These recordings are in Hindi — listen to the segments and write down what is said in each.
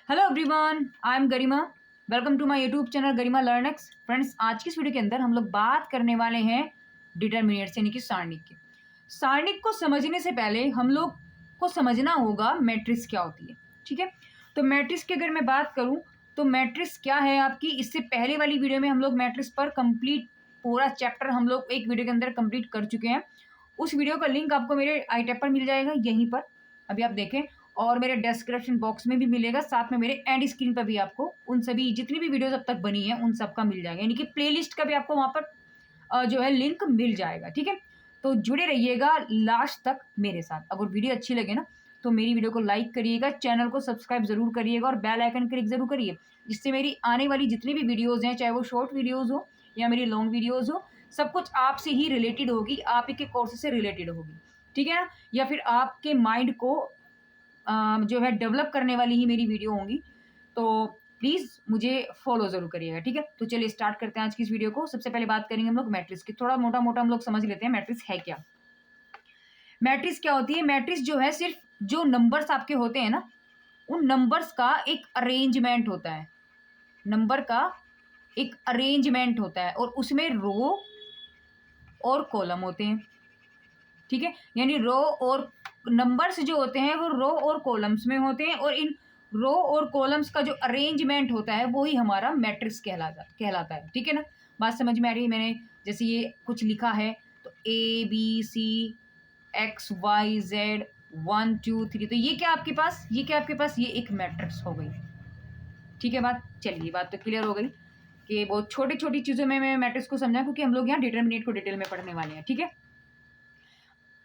Hello everyone, I am Garima. Welcome to my YouTube channel Garima Learnx. Friends, आज की इस वीडियो के अंदर हम लोग बात करने वाले हैं डिटर्मिनेट्स यानी कि सारणिक की। सारणिक को समझने से पहले हम लोग को समझना होगा मैट्रिक्स क्या होती है। ठीक है, तो मैट्रिक्स की अगर मैं बात करूं तो मैट्रिक्स क्या है आपकी, इससे पहले वाली वीडियो में हम लोग मैट्रिक्स पर कंप्लीट पूरा चैप्टर हम लोग एक वीडियो के अंदर कंप्लीट कर चुके हैं। उस वीडियो का लिंक आपको मेरे आई टैब पर मिल जाएगा, यहीं पर अभी आप देखें, और मेरे डिस्क्रिप्शन बॉक्स में भी मिलेगा, साथ में मेरे एंड स्क्रीन पर भी आपको उन सभी जितनी भी वीडियोस अब तक बनी है उन सब का मिल जाएगा, यानी कि प्लेलिस्ट का भी आपको वहाँ पर जो है लिंक मिल जाएगा। ठीक है, तो जुड़े रहिएगा लास्ट तक मेरे साथ। अगर वीडियो अच्छी लगे ना तो मेरी वीडियो को लाइक करिएगा, चैनल को सब्सक्राइब जरूर करिएगा और बेल आइकन क्लिक जरूर करिए, जिससे मेरी आने वाली जितनी भी वीडियोज़ हैं, चाहे वो शॉर्ट वीडियोज़ हो या मेरी लॉन्ग वीडियोज़ हो, सब कुछ आपसे ही रिलेटेड होगी, आप ही के कोर्स से रिलेटेड होगी। ठीक है ना, या फिर आपके माइंड को जो है डेवलप करने वाली ही मेरी वीडियो होंगी। तो प्लीज़ मुझे फॉलो ज़रूर करिएगा। ठीक है, तो चलिए स्टार्ट करते हैं आज की इस वीडियो को। सबसे पहले बात करेंगे हम लोग मैट्रिक्स की। थोड़ा मोटा मोटा हम लोग समझ लेते हैं मैट्रिक्स है क्या। मैट्रिक्स क्या होती है? मैट्रिक्स जो है सिर्फ जो नंबर्स आपके होते हैं ना, उन नंबर्स का एक अरेंजमेंट होता है। नंबर का एक अरेंजमेंट होता है और उसमें रो और कॉलम होते हैं। ठीक है, यानी रो और नंबर्स जो होते हैं वो रो और कॉलम्स में होते हैं, और इन रो और कॉलम्स का जो अरेंजमेंट होता है वो ही हमारा मैट्रिक्स कहलाता है। ठीक है ना, बात समझ में आ रही है? मैंने जैसे ये कुछ लिखा है तो ABC XYZ 1 2 3, तो ये क्या आपके पास, ये एक मैट्रिक्स हो गई। ठीक है, चलिए बात तो क्लियर हो गई कि बहुत छोटी छोटी चीज़ों में मैं मैट्रिक्स को समझा, क्योंकि हम लोग यहाँ डिटरमिनेट को डिटेल में पढ़ने वाले हैं। ठीक है,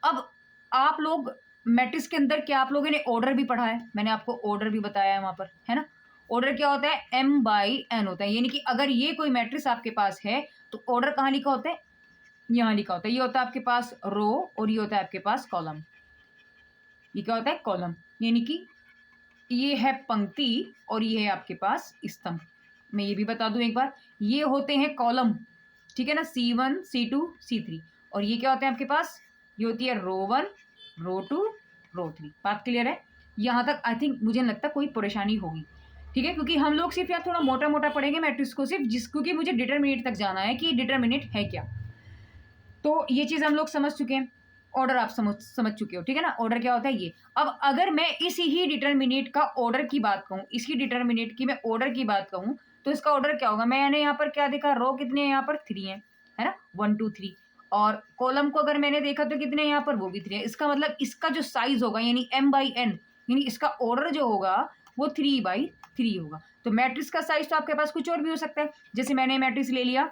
अब आप लोग मैट्रिक्स के अंदर क्या आप लोगों ने ऑर्डर भी पढ़ा है, मैंने आपको ऑर्डर भी बताया है वहाँ पर, है ना। ऑर्डर क्या होता है? M/N होता है, यानी कि अगर ये कोई मैट्रिक्स आपके पास है तो ऑर्डर कहाँ लिखा होता है? यहाँ लिखा होता है। ये होता है आपके पास रो और ये होता है आपके पास कॉलम। ये क्या होता है? कॉलम, यानी कि ये है पंक्ति और ये है आपके पास स्तंभ। मैं ये भी बता दूं एक बार, ये होते हैं कॉलम। ठीक है ना, C1 C2 C3, और ये क्या होते हैं आपके पास? ये होती है रो 1 रो 2 रो 3। बात क्लियर है? यहाँ तक आई थिंक मुझे नहीं लगता कोई परेशानी होगी। ठीक है, क्योंकि हम लोग सिर्फ यहाँ थोड़ा मोटा मोटा पढ़ेंगे मैट्रिक्स को, सिर्फ क्योंकि मुझे डिटरमिनेट तक जाना है कि डिटरमिनेट है क्या। तो ये चीज़ हम लोग समझ चुके हैं, ऑर्डर आप समझ चुके हो। ठीक है ना, ऑर्डर क्या होता है ये। अब अगर मैं इसी ही डिटरमिनेट का ऑर्डर की बात कहूँ, इसकी डिटरमिनेट की मैं ऑर्डर की बात कहूँ, तो इसका ऑर्डर क्या होगा? मैंने यहाँ पर क्या देखा? रो कितने हैं यहाँ पर? 3 है ना, 1 2 3। और कॉलम को अगर मैंने देखा तो कितने हैं यहाँ पर? वो भी 3 है। इसका मतलब इसका जो साइज होगा यानी M/N, यानी इसका ऑर्डर जो होगा वो 3/3 होगा। तो मैट्रिक्स का साइज तो आपके पास कुछ और भी हो सकता है। जैसे मैंने मैट्रिक्स ले लिया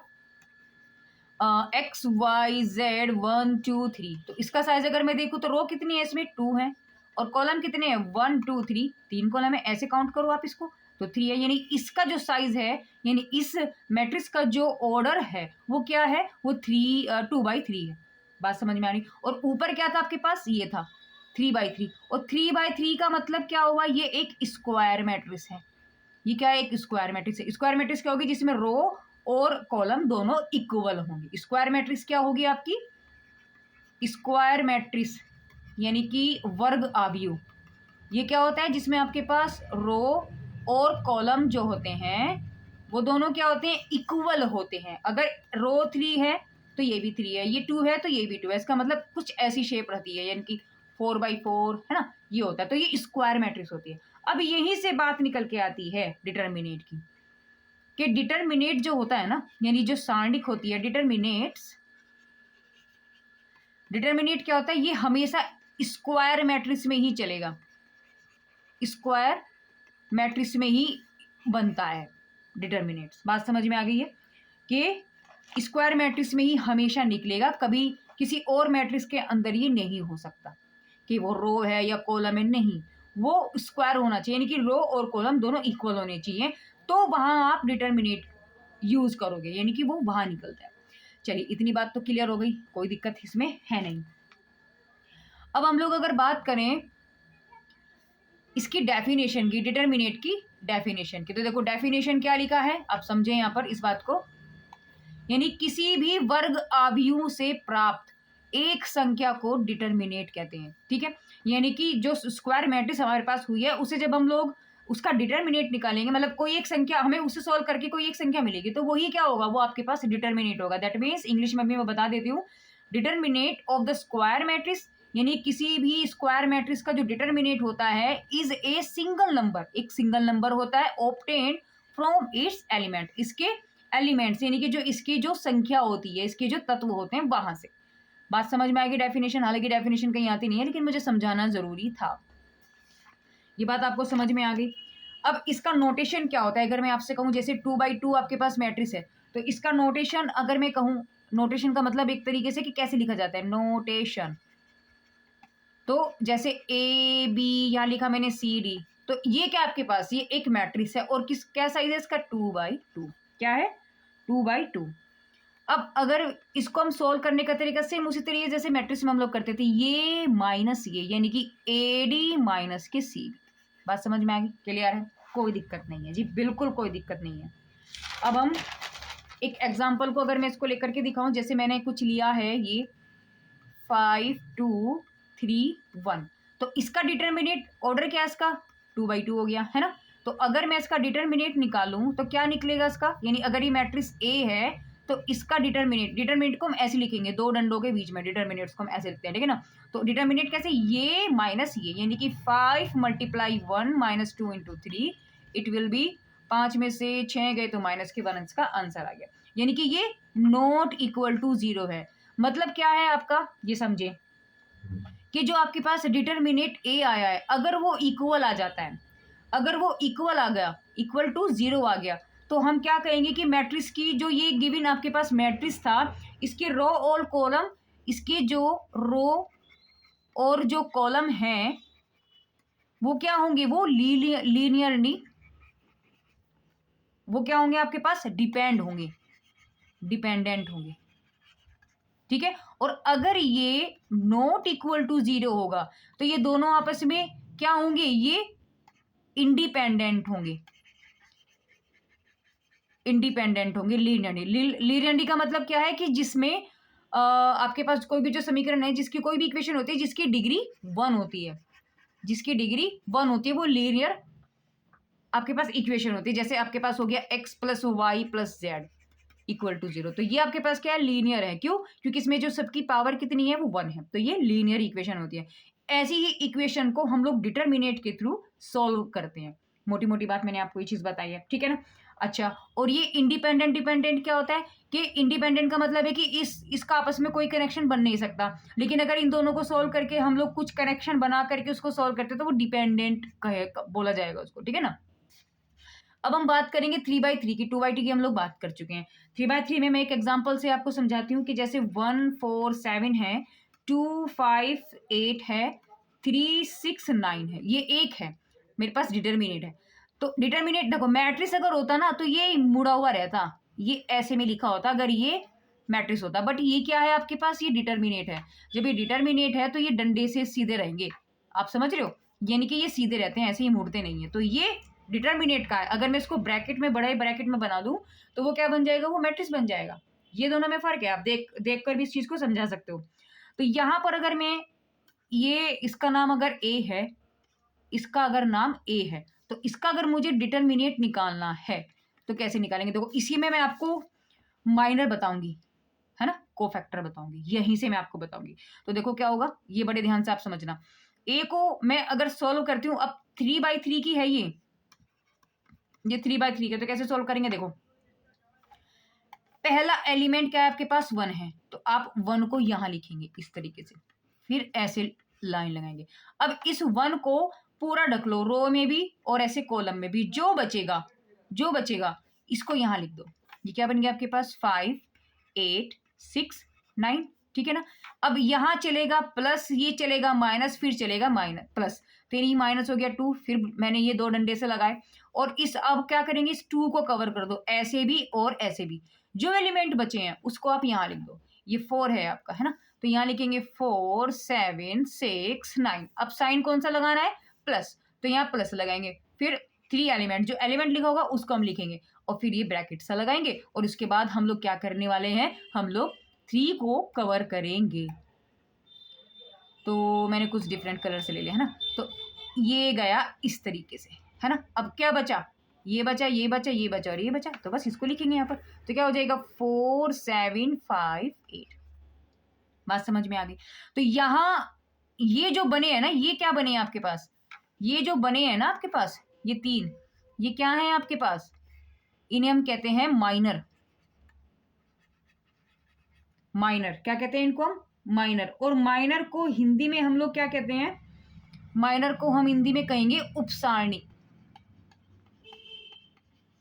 XYZ 1 2 3, तो इसका साइज अगर मैं देखूँ तो रो कितनी है इसमें? 2 है, और कॉलम कितने हैं? 1 2 3, 3 कॉलम है। ऐसे काउंट करो आप इसको तो 3 है, यानी इसका जो साइज है, यानी इस मैट्रिक्स का जो ऑर्डर है वो क्या है? वो 2/3 है। बात समझ में आ रही? और ऊपर क्या था आपके पास? ये था 3/3, और 3/3 का मतलब क्या हुआ? ये एक स्क्वायर मैट्रिक्स है। ये क्या है? एक स्क्वायर मैट्रिक्स है। स्क्वायर मैट्रिक्स क्या होगी? जिसमें रो और कॉलम दोनों इक्वल होंगे। स्क्वायर मैट्रिक्स क्या होगी आपकी? स्क्वायर मैट्रिक्स यानी कि वर्ग आव्यूह। ये क्या होता है? जिसमें आपके पास रो और कॉलम जो होते हैं वो दोनों क्या होते हैं? इक्वल होते हैं। अगर रो 3 है तो ये भी 3 है, ये 2 है तो ये भी 2 है। इसका मतलब कुछ ऐसी शेप रहती है, यानी कि 4/4 है ना, ये होता है। तो ये स्क्वायर मैट्रिक्स होती है। अब यहीं से बात निकल के आती है डिटरमिनेट की, कि डिटरमिनेट जो होता है ना, यानी जो सारणिक होती है डिटरमिनेट क्या होता है? ये हमेशा स्क्वायर मैट्रिक्स में ही चलेगा, स्क्वायर मैट्रिक्स में ही बनता है डिटरमिनेट। बात समझ में आ गई है कि स्क्वायर मैट्रिक्स में ही हमेशा निकलेगा, कभी किसी और मैट्रिक्स के अंदर ये नहीं हो सकता कि वो रो है या कॉलम है, नहीं, वो स्क्वायर होना चाहिए, यानी कि रो और कॉलम दोनों इक्वल होने चाहिए, तो वहाँ आप डिटरमिनेट यूज करोगे, यानी कि वो वहाँ निकलता है। चलिए इतनी बात तो क्लियर हो गई, कोई दिक्कत इसमें है नहीं। अब हम लोग अगर बात करें इसकी डेफिनेशन की, डिटरमिनेट की डेफिनेशन की, तो देखो डेफिनेशन क्या लिखा है, आप समझें यहाँ पर इस बात को, यानी किसी भी वर्ग आव्यूह से प्राप्त एक संख्या को डिटरमिनेट कहते हैं। ठीक है, यानी कि जो स्क्वायर मैट्रिक्स हमारे पास हुई है उसे जब हम लोग उसका डिटर्मिनेट निकालेंगे, मतलब कोई एक संख्या हमें उससे सॉल्व करके कोई एक संख्या मिलेगी, तो वही क्या होगा, वो आपके पास डिटर्मिनेट होगा। दैट मीन्स इंग्लिश में भी मैं बता देती हूँ, determinate of the square matrix, यानी किसी भी स्क्वायर मैट्रिक्स का जो डिटर्मिनेट होता है इज ए सिंगल नंबर, एक सिंगल नंबर होता है, ऑब्टेन्ड फ्रॉम इट्स एलिमेंट, इसके एलिमेंट्स यानी कि जो इसकी जो संख्या होती है, इसके जो तत्व होते हैं वहां से। बात समझ में आएगी डेफिनेशन, हालांकि डेफिनेशन कहीं आती नहीं है लेकिन मुझे समझाना जरूरी था। ये बात आपको समझ में आ गई। अब इसका नोटेशन क्या होता है, अगर मैं आपसे कहूं जैसे 2x2 आपके पास मैट्रिक्स है, तो इसका नोटेशन अगर मैं कहूं, नोटेशन का मतलब एक तरीके से कि कैसे लिखा जाता है, नोटेशन, तो जैसे ए बी यहाँ लिखा मैंने सी डी, तो ये क्या आपके पास, ये एक मैट्रिक्स है और किस क्या साइज है इसका, 2x2, क्या है 2x2। अब अगर इसको हम सोल्व करने का तरीका सेम उसी तरीके जैसे मैट्रिक्स में हम लोग करते थे, ये माइनस ये, यानी कि ए डी माइनस के सी डी। बात समझ में आ गई, क्लियर है, कोई दिक्कत नहीं है जी, बिल्कुल कोई दिक्कत नहीं है। अब हम एक एग्जाम्पल को अगर मैं इसको लेकर के दिखाऊं, जैसे मैंने कुछ लिया है ये 5 2 3 1, तो इसका डिटर्मिनेट ऑर्डर क्या है इसका, 2x2 हो गया है ना। तो अगर मैं इसका डिटर्मिनेट निकालूं तो क्या निकलेगा इसका, यानी अगर ये मैट्रिक्स ए है तो इसका डिटर्मिनेट को हम ऐसे लिखेंगे, दो डंडों के बीच में डिटर्मिनेट्स को हम ऐसे लिखते हैं, ठीक है ना। तो डिटर्मिनेट कैसे, ये माइनस ये, यानी कि 5 × 1 - 2 × 3, इट विल बी 5 में से 6 गए तो माइनस के 1 अंश का आंसर आ गया, यानी कि ये नॉट इक्वल टू 0 है। मतलब क्या है आपका, ये समझे कि जो आपके पास डिटर्मिनेट ए आया है, अगर वो इक्वल आ जाता है, अगर वो इक्वल आ गया, इक्वल टू 0 आ गया, तो हम क्या कहेंगे कि मैट्रिक्स की जो ये गिवन आपके पास मैट्रिक्स था, इसके रो और कॉलम, इसके जो रो और जो कॉलम हैं वो क्या होंगे, वो लीनियरली वो क्या होंगे आपके पास, डिपेंडेंट होंगे, ठीक है। और अगर ये नॉट इक्वल टू 0 होगा तो ये दोनों आपस में क्या होंगे, ये इंडिपेंडेंट होंगे, लीनियरली का मतलब क्या है कि जिसमें आपके पास कोई भी जो समीकरण है, जिसकी कोई भी इक्वेशन होती है जिसकी डिग्री 1 होती है, वो लीनियर आपके पास इक्वेशन होती है। जैसे आपके पास हो गया x + y + z = 0, तो ये आपके पास क्या है, लीनियर है। क्यों, क्योंकि इसमें जो सबकी पावर कितनी है, वो 1 है, तो ये लीनियर इक्वेशन होती है। ऐसी ही इक्वेशन को हम लोग डिटर्मिनेट के थ्रू सॉल्व करते हैं। मोटी मोटी बात मैंने आपको ये चीज बताई है, ठीक है ना। अच्छा, और ये इंडिपेंडेंट डिपेंडेंट क्या होता है कि इंडिपेंडेंट का मतलब है कि इसका आपस में कोई कनेक्शन बन नहीं सकता, लेकिन अगर इन दोनों को सॉल्व करके हम लोग कुछ कनेक्शन बना करके उसको सॉल्व करते हैं तो वो डिपेंडेंट बोला जाएगा उसको, ठीक है ना। अब हम बात करेंगे 3x3 की, 2x2 की हम लोग बात कर चुके हैं। 3x3 में मैं एक एग्जांपल से आपको समझाती हूँ कि जैसे 1 4 7 है, 2 5 8 है, 3 6 9 है, ये एक है मेरे पास डिटर्मिनेट है। तो डिटर्मिनेट देखो, मैट्रिक्स अगर होता ना तो ये मुड़ा हुआ रहता, ये ऐसे में लिखा होता अगर ये मैट्रिक्स होता, बट ये क्या है आपके पास, ये डिटर्मिनेट है। जब ये डिटर्मिनेट है तो ये डंडे से सीधे रहेंगे, आप समझ रहे हो, यानी कि ये सीधे रहते हैं, ऐसे ही मुड़ते नहीं है। तो ये डिटर्मिनेट का है। अगर मैं इसको ब्रैकेट में, बड़ा ही ब्रैकेट में बना दूं तो वो क्या बन जाएगा, वो मैट्रिक्स बन जाएगा। ये दोनों में फर्क है, आप देख कर भी इस चीज को समझा सकते हो। तो यहां पर अगर मैं ये इसका नाम अगर ए है, इसका अगर नाम ए है, तो इसका अगर मुझे डिटर्मिनेट निकालना है तो कैसे निकालेंगे, देखो इसी में मैं आपको माइनर बताऊंगी, है ना, कोफैक्टर बताऊंगी, यहीं से मैं आपको बताऊंगी। तो देखो क्या होगा, ये बड़े ध्यान से आप समझना। ए को मैं अगर सॉल्व करती हूँ, अब 3x3 की है ये 3x3 का, तो कैसे सॉल्व करेंगे, देखो पहला एलिमेंट क्या है आपके पास, 1 है, तो आप 1 को यहां लिखेंगे इस तरीके से, फिर ऐसे लाइन लगाएंगे। अब इस 1 को पूरा ढक लो, रो में भी और ऐसे कॉलम में भी, जो बचेगा इसको यहां लिख दो। ये क्या बन गया आपके पास, 5 8 6 9, ठीक है ना। अब यहां चलेगा प्लस, ये चलेगा माइनस, फिर चलेगा माइनस प्लस, तो ये माइनस हो गया 2, फिर मैंने ये दो डंडे से लगाए और इस अब क्या करेंगे, इस 2 को कवर कर दो, ऐसे भी और ऐसे भी। जो एलिमेंट बचे हैं उसको आप यहाँ लिख दो, ये 4 है आपका, है ना, तो यहाँ लिखेंगे 4 7 6 9। अब साइन कौन सा लगाना है, प्लस, तो यहाँ प्लस लगाएंगे, फिर 3 एलिमेंट, जो एलिमेंट लिखा होगा उसको हम लिखेंगे और फिर ये ब्रैकेट सा लगाएंगे, और उसके बाद हम लोग क्या करने वाले हैं, हम लोग 3 को कवर करेंगे। तो मैंने कुछ डिफरेंट कलर से ले लिया, है ना, तो ये गया इस तरीके से, है ना। अब क्या बचा, ये बचा, ये बचा, ये बचा और ये बचा, तो बस इसको लिखेंगे यहाँ पर। तो क्या हो जाएगा 4758। बात समझ में आ गई। तो यहाँ ये जो बने हैं ना, ये क्या बने हैं आपके पास, ये जो बने हैं ना आपके पास, ये तीन, ये क्या है आपके पास, इन्हें हम कहते हैं माइनर। माइनर क्या कहते हैं इनको हम, माइनर। और माइनर को हिंदी में हम लोग क्या कहते हैं, माइनर को हम हिंदी में कहेंगे उपसारणिक।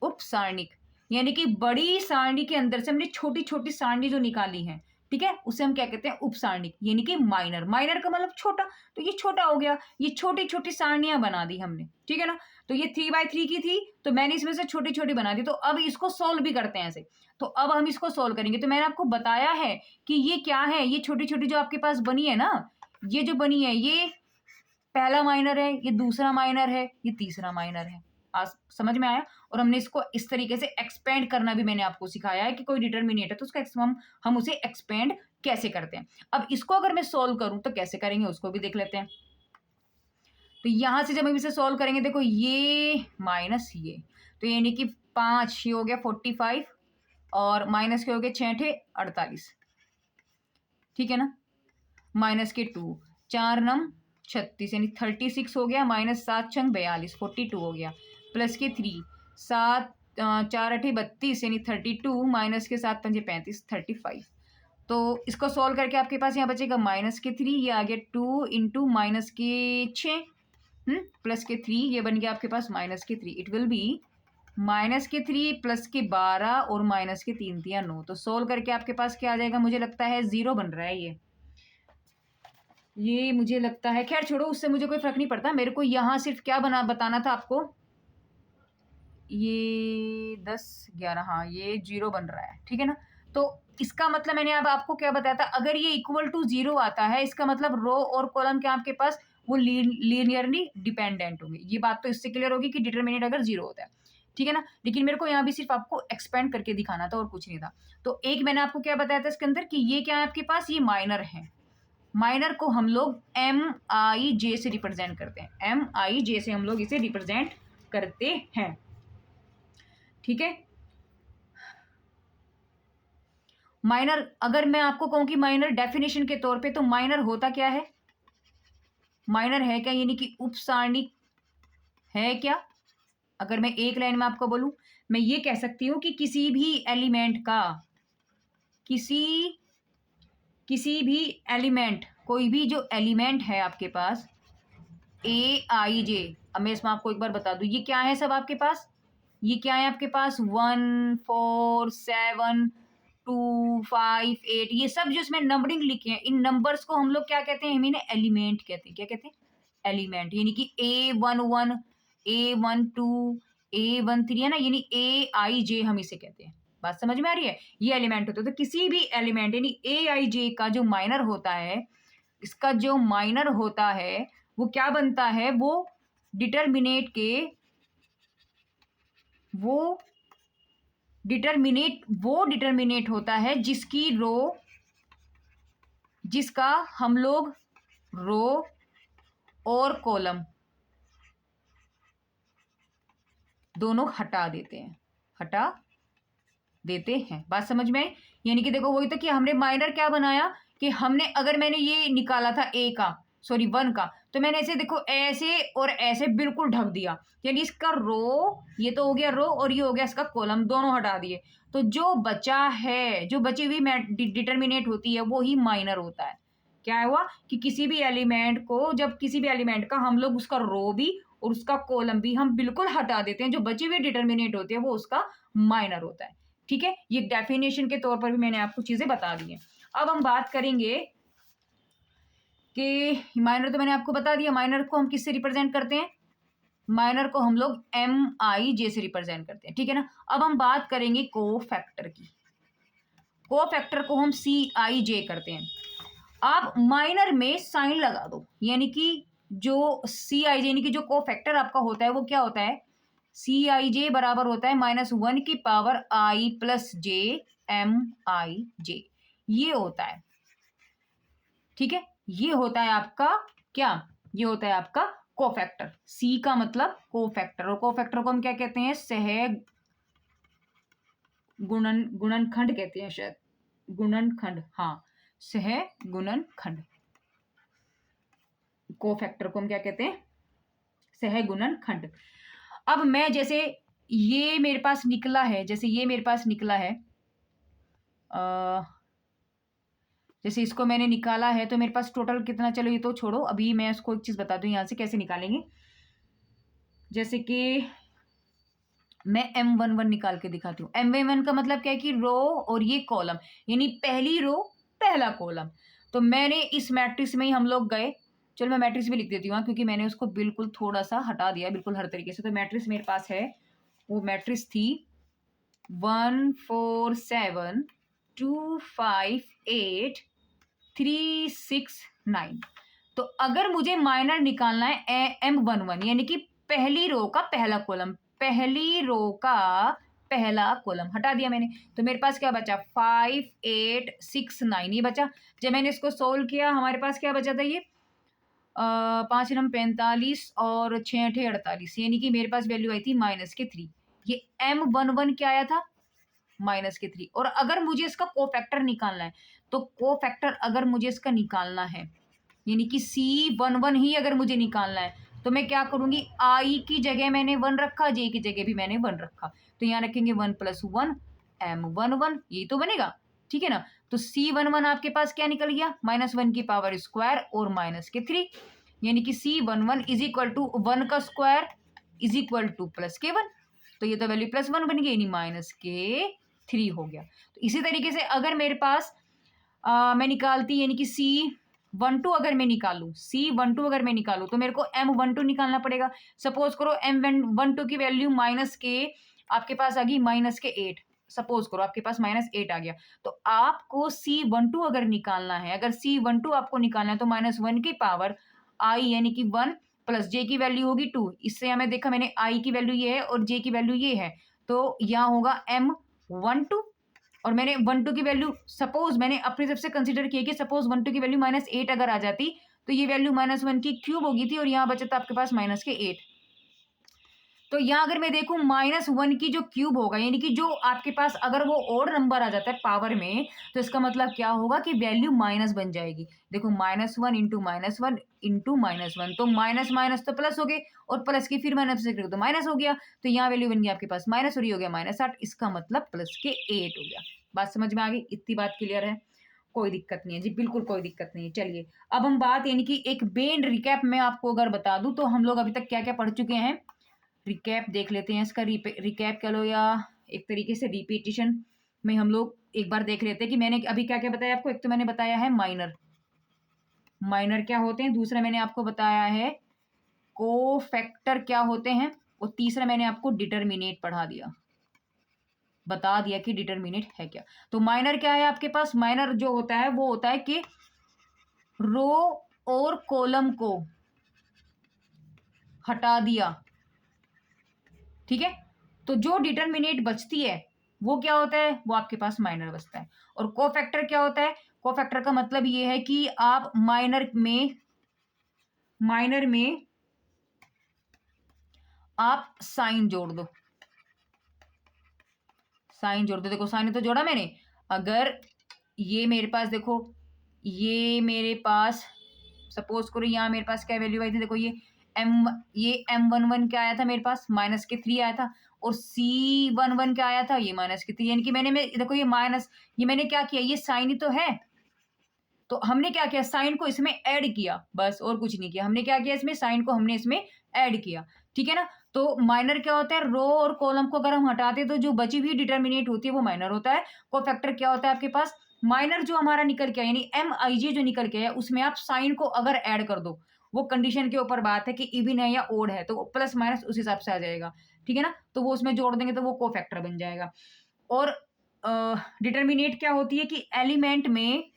उपसारणिक यानी कि बड़ी सारणी के अंदर से हमने छोटी छोटी सारणी जो निकाली है, ठीक है, उसे हम क्या कहते हैं, उपसारणिक यानी कि माइनर। माइनर का मतलब छोटा, तो ये छोटा हो गया, ये छोटी छोटी सारणियां बना दी हमने, ठीक है ना। तो ये 3x3 की थी, तो मैंने इसमें से छोटी छोटी बना दी। तो अब इसको सोल्व भी करते हैं ऐसे। तो अब हम इसको सोल्व करेंगे। तो मैंने आपको बताया है कि ये क्या है, ये छोटी छोटी जो आपके पास बनी है ना, ये जो बनी है, ये पहला माइनर है, ये दूसरा माइनर है, ये तीसरा माइनर है। आज समझ में आया। और हमने इसको इस तरीके से एक्सपेंड करना भी मैंने आपको सिखाया है कि कोई डिटरमिनेट है तो उसका हम उसे एक्सपेंड कैसे करते हैं। अब इसको अगर मैं सोल्व करूं तो कैसे करेंगे उसको भी देख लेते हैं। तो यहां से जब हम इसे सोल्व करेंगे, देखो ये माइनस ये, तो यानी कि 5 ये हो गया 45 और माइनस के हो गए 6 48, ठीक है ना। माइनस के 2, 4 9 36 यानी 36 हो गया, माइनस 7 6 42 42 हो गया, प्लस के 3 7 4 8 32 यानी 32, माइनस के 7 5 35 35। तो इसको सॉल्व करके आपके पास यहाँ बचेगा माइनस के 3, ये आ गया 2 इंटू माइनस के 6 प्लस के 3, ये बन गया आपके पास माइनस के 3। इट विल बी माइनस के 3 प्लस के 12 और माइनस के 3 3 9। तो सोल्व करके आपके पास क्या आ जाएगा, मुझे लगता है 0 बन रहा है ये मुझे लगता है, खैर छोड़ो, उससे मुझे कोई फर्क नहीं पड़ता। मेरे को यहाँ सिर्फ क्या बताना था आपको, ये 10 11, हाँ ये 0 बन रहा है, ठीक है ना। तो इसका मतलब मैंने अब आपको क्या बताया था, अगर ये इक्वल टू 0 आता है, इसका मतलब रो और कॉलम क्या आपके पास वो लीनियरली डिपेंडेंट होंगे। ये बात तो इससे क्लियर होगी कि डिटरमिनेंट अगर 0 होता है, ठीक है ना। लेकिन मेरे को यहाँ भी सिर्फ आपको एक्सपेंड करके दिखाना था और कुछ नहीं था। तो एक मैंने आपको क्या बताया था इसके अंदर कि ये क्या है आपके पास, ये माइनर है। माइनर को हम लोग MIJ से रिप्रेजेंट करते हैं, MIJ से हम लोग इसे रिप्रेजेंट करते हैं, ठीक है। माइनर अगर मैं आपको कहूं कि माइनर डेफिनेशन के तौर पे, तो माइनर होता क्या है, माइनर है क्या, यानी कि उपसारणिक है क्या। अगर मैं एक लाइन में आपको बोलूं, मैं ये कह सकती हूं कि किसी भी एलिमेंट का, किसी भी एलिमेंट, कोई भी जो एलिमेंट है आपके पास AIJ। अब मैं इसमें आपको एक बार बता दूं, ये क्या है सब आपके पास, ये क्या है आपके पास 1 4 7 2 5 8, ये सब जो इसमें नंबरिंग लिखे हैं, इन नंबर्स को हम लोग क्या कहते हैं, हम इन्हें एलिमेंट कहते हैं। क्या कहते हैं, एलिमेंट। यानी कि A11 A12 A13 है ना, यानी AIJ हम इसे कहते हैं। बात समझ में आ रही है, ये एलिमेंट होते हैं। तो किसी भी एलिमेंट यानी AIJ का जो माइनर होता है, इसका जो माइनर होता है वो क्या बनता है, वो डिटरमिनेट होता है जिसका हम लोग रो और कॉलम दोनों हटा देते हैं। बात समझ में आई। यानी कि देखो वही तो कि हमने माइनर क्या बनाया कि हमने, अगर मैंने ये निकाला था 1 का, तो मैंने ऐसे देखो ऐसे और ऐसे बिल्कुल ढक दिया, यानी इसका रो, ये तो हो गया रो और ये हो गया इसका कॉलम, दोनों हटा दिए। तो जो बचा है, जो बची हुई डिटरमिनेट होती है, वो ही माइनर होता है। क्या हुआ कि किसी भी एलिमेंट को, जब किसी भी एलिमेंट का हम लोग उसका रो भी और उसका कॉलम भी हम बिल्कुल हटा देते हैं, जो बची हुई डिटरमिनेट होती है वो उसका माइनर होता है, ठीक है। ये डेफिनेशन के तौर पर भी मैंने आपको चीजें बता दी हैं। अब हम बात करेंगे कि माइनर तो मैंने आपको बता दिया, माइनर को हम किससे रिप्रेजेंट करते हैं, माइनर को हम लोग MIJ से रिप्रेजेंट करते हैं, ठीक है ना। अब हम बात करेंगे कोफैक्टर की। कोफैक्टर को हम CIJ करते हैं। आप माइनर में साइन लगा दो, यानी कि जो CIJ यानी कि जो कोफैक्टर आपका होता है वो क्या होता है, CIJ बराबर होता है -1 की power I plus J MIJ, ये होता है, ठीक है। ये होता है आपका क्या, ये होता है आपका कोफैक्टर, सी का मतलब कोफैक्टर, और कोफैक्टर को हम क्या कहते हैं, सह गुणनखंड कहते हैं शायद, गुणनखंड, हाँ सह गुणनखंड, कोफैक्टर को हम क्या कहते हैं, सह गुणनखंड। अब मैं जैसे ये मेरे पास निकला है, जैसे ये मेरे पास निकला है, जैसे इसको मैंने निकाला है तो मेरे पास टोटल कितना, चलो ये तो छोड़ो, अभी मैं इसको एक चीज बता दूं यहां से कैसे निकालेंगे। जैसे कि मैं M11 निकाल के दिखाती हूँ। M11 का मतलब क्या है कि रो और ये कॉलम, यानी पहली रो पहला कॉलम। तो मैंने इस मैट्रिक्स में ही हम लोग गए, चलो मैं मैट्रिक्स भी लिख देती हूँ क्योंकि मैंने उसको बिल्कुल थोड़ा सा हटा दिया बिल्कुल हर तरीके से। तो मैट्रिक्स मेरे पास है, वो मैट्रिक्स थी 1 4 7 2 5 8 3 6 9। तो अगर मुझे माइनर निकालना है M11 यानी कि पहली रो का पहला कॉलम, पहली रो का पहला कॉलम हटा दिया मैंने, तो मेरे पास क्या बचा 5 8 6 9 ये बचा। जब मैंने इसको सोल्व किया हमारे पास क्या बचा था, ये 5 नम 45 और 6 8 48, यानी कि मेरे पास वैल्यू आई थी -3। ये M11 क्या आया था, -3। और अगर मुझे इसका कोफैक्टर निकालना है, तो कोफैक्टर अगर मुझे इसका निकालना है यानी कि C11 ही अगर मुझे निकालना है, तो मैं क्या करूंगी, I की जगह मैंने 1 रखा, J की जगह भी मैंने 1 रखा, तो यहाँ रखेंगे 1 + 1 M11, यही तो बनेगा, ठीक है ना। तो C11 आपके पास क्या निकल गया, -1 की पावर स्क्वायर और -3, यानी कि C11 = 1 का स्क्वायर = +K1। तो ये तो वैल्यू +1 बन गई, यानी -K3 हो गया। तो इसी तरीके से अगर मेरे पास मैं निकालती, यानी कि C12 अगर मैं निकालूं तो मेरे को M12 निकालना पड़ेगा। सपोज करो M12 की वैल्यू -K आपके पास आ गई -8, सपोज करो आपके पास -8 आ गया, तो आपको C12 अगर निकालना है, अगर C12 आपको निकालना है तो -1 की पावर I यानी कि 1 + J की वैल्यू होगी 2। इससे हमें देखा मैंने I की वैल्यू ये है और J की वैल्यू ये है, तो यहाँ होगा M12। और मैंने 1 2 की वैल्यू सपोज मैंने अपनी तरफ से कंसीडर किया कि सपोज 1 2 की वैल्यू -8 अगर आ जाती, तो ये वैल्यू -1 की क्यूब होगी थी और यहाँ बचा था आपके पास -8। तो यहाँ अगर मैं देखूं -1 की जो क्यूब होगा, यानी कि जो आपके पास अगर वो ओड नंबर आ जाता है पावर में, तो इसका मतलब क्या होगा कि वैल्यू माइनस बन जाएगी। देखो -1 × -1 × -1, तो माइनस माइनस तो प्लस हो गए और प्लस की फिर माइनस से तो माइनस हो गया, तो यहाँ वैल्यू बन गई आपके पास माइनस और ये हो गया -8, इसका मतलब +8 हो गया। बात समझ में आ गई, इतनी बात क्लियर है, कोई दिक्कत नहीं है जी, बिल्कुल कोई दिक्कत नहीं है। चलिए अब हम बात यानी कि एक बेन रिकैप में आपको अगर बता दूं तो हम लोग अभी तक क्या क्या पढ़ चुके हैं, रिकैप देख लेते हैं इसका, रिकैप कह लो या एक तरीके से रिपीटिशन में हम लोग एक बार देख लेते हैं कि मैंने अभी क्या क्या बताया आपको। एक तो मैंने बताया है माइनर क्या होते हैं, दूसरा मैंने आपको बताया है कोफैक्टर क्या होते हैं, और तीसरा मैंने आपको डिटरमिनेट पढ़ा दिया, बता दिया कि डिटरमिनेट है क्या। तो माइनर क्या है आपके पास, माइनर जो होता है वो होता है कि रो और कॉलम को हटा दिया, ठीक है, तो जो डिटरमिनेट बचती है वो क्या होता है, वो आपके पास माइनर बचता है। और कोफैक्टर क्या होता है, कोफैक्टर का मतलब ये है कि आप माइनर में आप साइन जोड़ दो, देखो साइन तो जोड़ा मैंने, अगर ये मेरे पास देखो, ये मेरे पास सपोज करो यहाँ मेरे पास क्या वैल्यू आई थी, देखो ये M11 क्या आया था मेरे पास, -3 आया था, और C11 क्या आया था, ये -3, यानी कि देखो ये माइनस, ये मैंने क्या किया, ये साइन ही तो है, तो हमने क्या किया, साइन को इसमें ऐड किया, बस और कुछ नहीं किया। हमने क्या किया, इसमें साइन को हमने इसमें ऐड किया, ठीक है ना। तो माइनर क्या होता है, रो और कॉलम को अगर हम हटाते तो जो बची हुई डिटरमिनेट होती है वो माइनर होता है। कोफैक्टर क्या होता है आपके पास, माइनर जो हमारा निकल के आया यानी MIJ जो निकल के आया, उसमें आप साइन को अगर ऐड कर दो, वो कंडीशन के ऊपर बात है कि इवन है या ओड है, तो प्लस माइनस उस हिसाब से आ जाएगा, ठीक है ना। तो वो उसमें जोड़ देंगे तो वो कोफैक्टर बन जाएगा। और डिटरमिनेट क्या होती है कि एलिमेंट में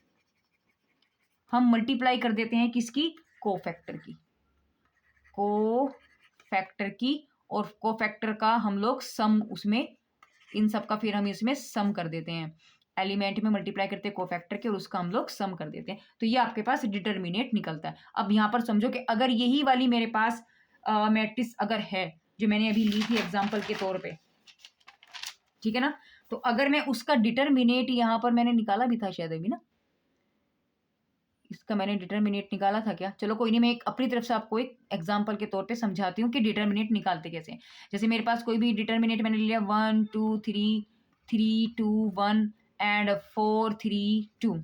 हम मल्टीप्लाई कर देते हैं किसकी, कोफैक्टर की, और कोफैक्टर का हम लोग सम उसमें, इन सब का फिर हम इसमें सम कर देते हैं, एलिमेंट में मल्टीप्लाई करते हैं कोफैक्टर के और उसका हम लोग सम कर देते हैं, तो ये आपके पास डिटर्मिनेट निकलता है। अब यहाँ पर समझो कि अगर यही वाली मेरे पास मैट्रिक्स अगर है जो मैंने अभी ली थी एग्जाम्पल के तौर पे, ठीक है ना, तो अगर मैं उसका डिटर्मिनेट यहाँ पर मैंने निकाला भी था शायद अभी ना, इसका मैंने डिटर्मिनेट निकाला था क्या, चलो कोई नहीं, मैं एक अपनी तरफ से आपको एक एग्जांपल के तौर पे समझाती हूँ कि डिटर्मिनेट निकालते कैसे। जैसे मेरे पास कोई भी डिटर्मिनेट मैंने लिया 1 2 3 3 2 1 एंड 4 3 2,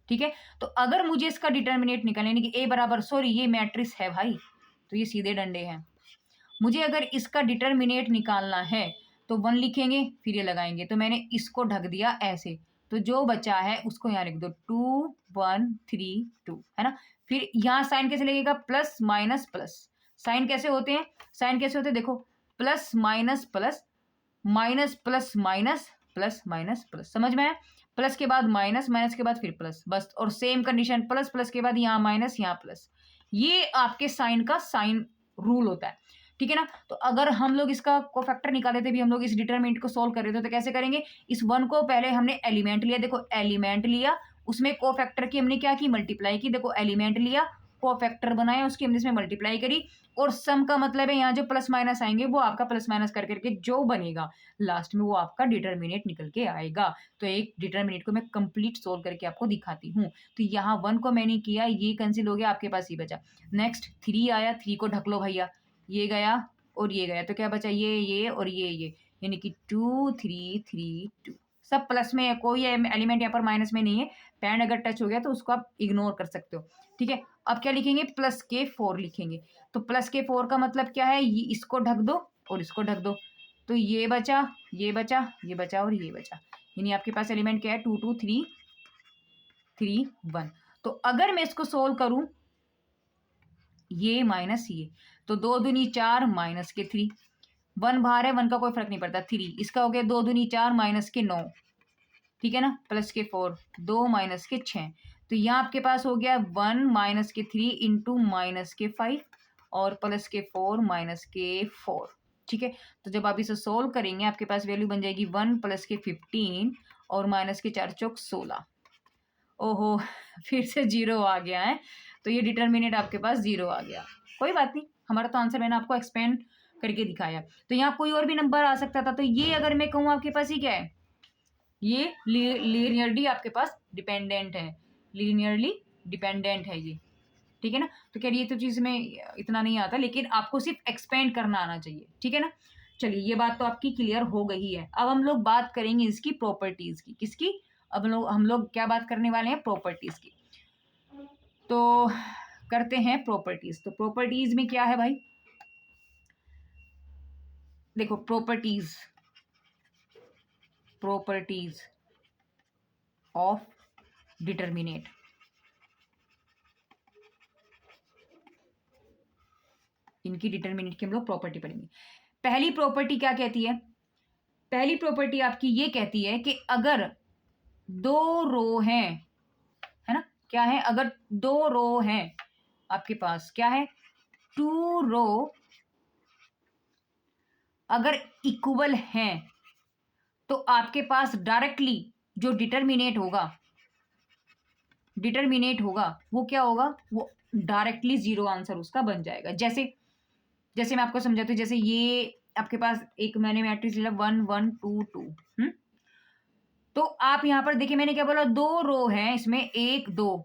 ठीक है। तो अगर मुझे इसका डिटर्मिनेट निकालना यानी कि ए बराबर, सॉरी ये मैट्रिक्स है भाई, तो ये सीधे डंडे हैं, मुझे अगर इसका डिटर्मिनेट निकालना है तो 1 लिखेंगे फिर ये लगाएंगे, तो मैंने इसको ढक दिया ऐसे, तो जो बचा है उसको यहाँ लिख दो 2 1 3 2, है ना। फिर यहाँ साइन कैसे लगेगा, प्लस माइनस प्लस, साइन कैसे होते हैं, साइन कैसे होते हैं देखो, plus minus plus, minus plus minus, plus minus plus, समझ में आया, प्लस के बाद माइनस, माइनस के बाद फिर प्लस, बस। और सेम कंडीशन, प्लस प्लस के बाद यहाँ माइनस यहाँ प्लस, ये आपके साइन का साइन रूल होता है, ठीक है ना। तो अगर हम लोग इसका कोफैक्टर निकाले थे भी, हम लोग इस डिटरमिनेंट को सोल्व कर रहे थे, तो कैसे करेंगे, इस 1 को पहले हमने एलिमेंट लिया, देखो एलिमेंट लिया, उसमें कोफैक्टर की हमने क्या की, मल्टीप्लाई की, देखो एलिमेंट लिया कोफैक्टर बनाया, उसकी हमने इसमें मल्टीप्लाई करी, और सम का मतलब है यहाँ जो प्लस माइनस आएंगे वो आपका प्लस माइनस कर करके जो बनेगा लास्ट में वो आपका डिटरमिनेट निकल के आएगा। तो एक डिटरमिनेट को मैं कंप्लीट सोल्व करके आपको दिखाती हूँ। तो यहाँ 1 को मैंने किया, ये कैंसिल हो गया, आपके पास ये बचा। नेक्स्ट 3 आया, 3 को ढक लो भैया, ये गया और ये गया, तो क्या बचा, ये और ये, यानी कि 2 3 3 2, सब प्लस में है, कोई एलिमेंट यहाँ पर माइनस में नहीं है, पैन अगर टच हो गया तो उसको आप इग्नोर कर सकते हो, ठीक है। अब क्या लिखेंगे, प्लस के 4 लिखेंगे, तो प्लस के 4 का मतलब क्या है, ये इसको ढक दो और इसको ढक दो, तो ये बचा ये बचा ये बचा और ये बचा, यानी आपके पास एलिमेंट क्या है 2 2 3 3 1। तो अगर मैं इसको सोल्व करूं, ये माइनस ये, तो 2 दूनी 4 माइनस के 3, 1 बाहर है, 1 का कोई फर्क नहीं पड़ता, 3 इसका हो गया 2 दूनी 4 माइनस के 9, ठीक है ना, प्लस के 4 2 माइनस के 6, तो यहाँ आपके पास हो गया 1 माइनस के 3 इंटू माइनस के 5 और प्लस के 4 माइनस के 4, ठीक है। तो जब आप इसे सोल्व करेंगे आपके पास वैल्यू बन जाएगी 1 प्लस के 15 और माइनस के 4 चौक 16। ओहो फिर से 0 आ गया है, तो ये डिटर्मिनेट आपके पास 0 आ गया, कोई बात नहीं, हमारा तो आंसर मैंने आपको एक्सपेंड करके दिखाया। तो यहाँ कोई और भी नंबर आ सकता था, तो ये अगर मैं कहूँ आपके पास ही क्या है, ये लीनियरली आपके पास डिपेंडेंट है, लीनियरली डिपेंडेंट है ये, ठीक है ना। तो क्या ये तो चीज़ में इतना नहीं आता, लेकिन आपको सिर्फ एक्सपेंड करना आना चाहिए, ठीक है ना। चलिए ये बात तो आपकी क्लियर हो गई है। अब हम लोग बात करेंगे इसकी प्रॉपर्टीज की, किसकी, अब हम लोग क्या बात करने वाले हैं, प्रॉपर्टीज की। तो करते हैं प्रॉपर्टीज। तो प्रॉपर्टीज में क्या है भाई, देखो प्रॉपर्टीज ऑफ डिटर्मिनेट, इनकी डिटर्मिनेट की हम लोग प्रॉपर्टी पढ़ेंगे। पहली प्रॉपर्टी क्या कहती है, पहली प्रॉपर्टी आपकी ये कहती है कि अगर 2 रो हैं, है ना, क्या है, अगर 2 रो हैं आपके पास, क्या है, 2 रो अगर इक्वल हैं, तो आपके पास डायरेक्टली जो डिटर्मिनेट होगा वो क्या होगा, वो डायरेक्टली 0 आंसर उसका बन जाएगा। जैसे जैसे मैं आपको समझाती हूँ, जैसे ये आपके पास एक मैंने मैट्रिक्स लिया 1 1 2 2, तो आप यहाँ पर देखिए मैंने क्या बोला, 2 रो हैं इसमें, 1 2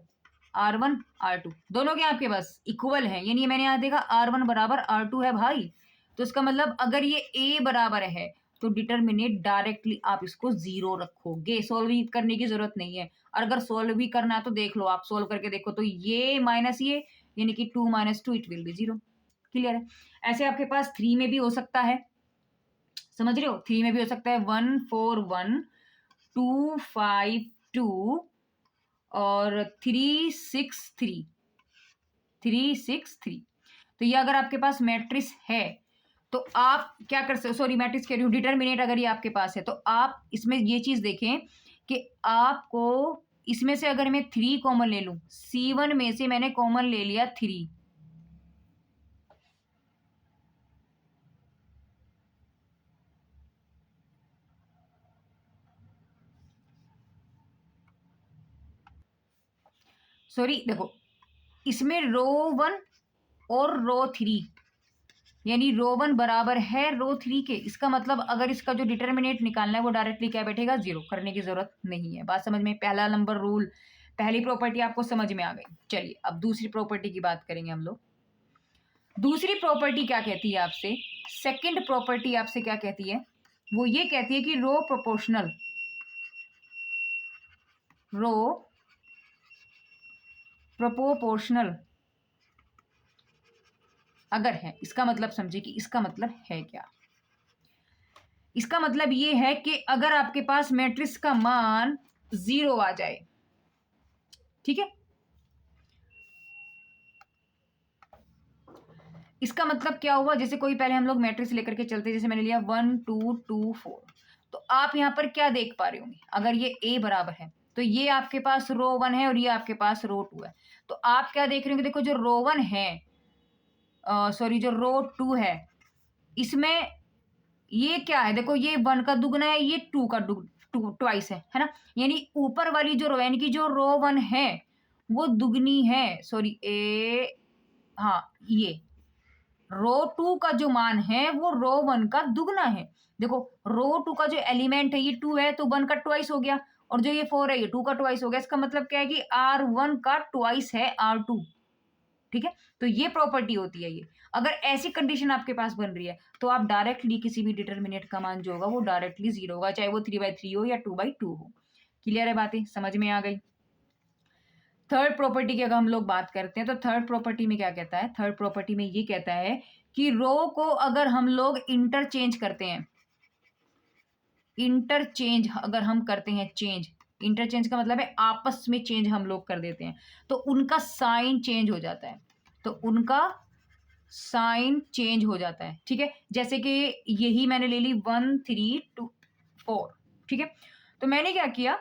R1 R2 दोनों के आपके पास इक्वल हैं, यानी मैंने यहाँ देखा R1 बराबर R2 है भाई, तो इसका मतलब अगर ये A बराबर है तो डिटर्मिनेट डायरेक्टली आप इसको 0 रखोगे, सोल्व भी करने की जरूरत नहीं है। और अगर सोल्व भी करना है तो देख लो, आप सोल्व करके देखो, तो ये माइनस ये, यानी कि 2 - 2 इट विल बी 0, क्लियर है। ऐसे आपके पास 3 में भी हो सकता है, समझ रहे हो, 3 में भी हो सकता है 1 4 1 2 5 2 और 3 6 3 3 6 3। तो ये अगर आपके पास मैट्रिक्स है तो आप क्या कर सकते, सॉरी मैट्रिक्स कह रही हूँ, डिटर्मिनेट अगर ये आपके पास है, तो आप इसमें ये चीज देखें कि आपको इसमें से अगर मैं 3 कॉमन ले लूं, C1 में से मैंने कॉमन ले लिया 3, सॉरी देखो, इसमें रो 1 और रो 3, यानी रो 1 बराबर है रो 3 के। इसका मतलब अगर इसका जो डिटर्मिनेट निकालना है वो डायरेक्टली क्या बैठेगा, 0, करने की जरूरत नहीं है। बात समझ में, पहला नंबर रूल, पहली प्रॉपर्टी आपको समझ में आ गई। चलिए अब दूसरी प्रॉपर्टी की बात करेंगे हम लोग। दूसरी प्रॉपर्टी क्या कहती है आपसे, सेकंड प्रॉपर्टी आपसे क्या कहती है, वो ये कहती है कि रो प्रोपोर्शनल, रो प्रोपोर्शनल अगर है, इसका मतलब समझे कि इसका मतलब है क्या। इसका मतलब ये है कि अगर आपके पास मैट्रिक्स का मान 0 आ जाए, ठीक है, इसका मतलब क्या हुआ, जैसे कोई पहले हम लोग मैट्रिक्स लेकर के चलते, जैसे मैंने लिया 1 2 2 4, तो आप यहां पर क्या देख पा रहे होंगे, अगर ये a बराबर है तो ये आपके पास रो 1 है और ये आपके पास रो 2 है। तो आप क्या देख रहे होंगे, देखो जो रो 1 है, सॉरी जो रो 2 है, इसमें ये क्या है, देखो ये 1 का दुगना है, ये 2 का ट्वाइस है ना। यानी ऊपर वाली जो रो, यानी कि जो रो 1 है वो दुगनी है, सॉरी हाँ, ये रो 2 का जो मान है वो रो 1 का दुगना है। देखो रो 2 का जो एलिमेंट है ये 2 है, तो 1 का ट्वाइस हो गया, और जो ये 4 है ये 2 का ट्वाइस हो गया। इसका मतलब क्या है कि R1 का ट्वाइस है R2, ठीक है। तो ये प्रॉपर्टी होती है ये। अगर ऐसी कंडीशन आपके पास बन रही है तो आप डायरेक्टली किसी भी डिटर्मिनेट का मान जो होगा वो डायरेक्टली 0 होगा, चाहे वो 3/3 हो या 2/2 हो। क्लियर है बातें, समझ में आ गई। थर्ड प्रॉपर्टी की अगर हम लोग बात करते हैं तो थर्ड प्रॉपर्टी में क्या कहता है, थर्ड प्रॉपर्टी में ये कहता है कि रो को अगर हम लोग इंटरचेंज करते हैं, इंटरचेंज अगर हम करते हैं, चेंज, इंटरचेंज का मतलब है आपस में चेंज हम लोग कर देते हैं, तो उनका साइन चेंज हो जाता है, तो उनका साइन चेंज हो जाता है, ठीक है। जैसे कि यही मैंने ले ली 1 3 2 4, ठीक है। तो मैंने क्या किया,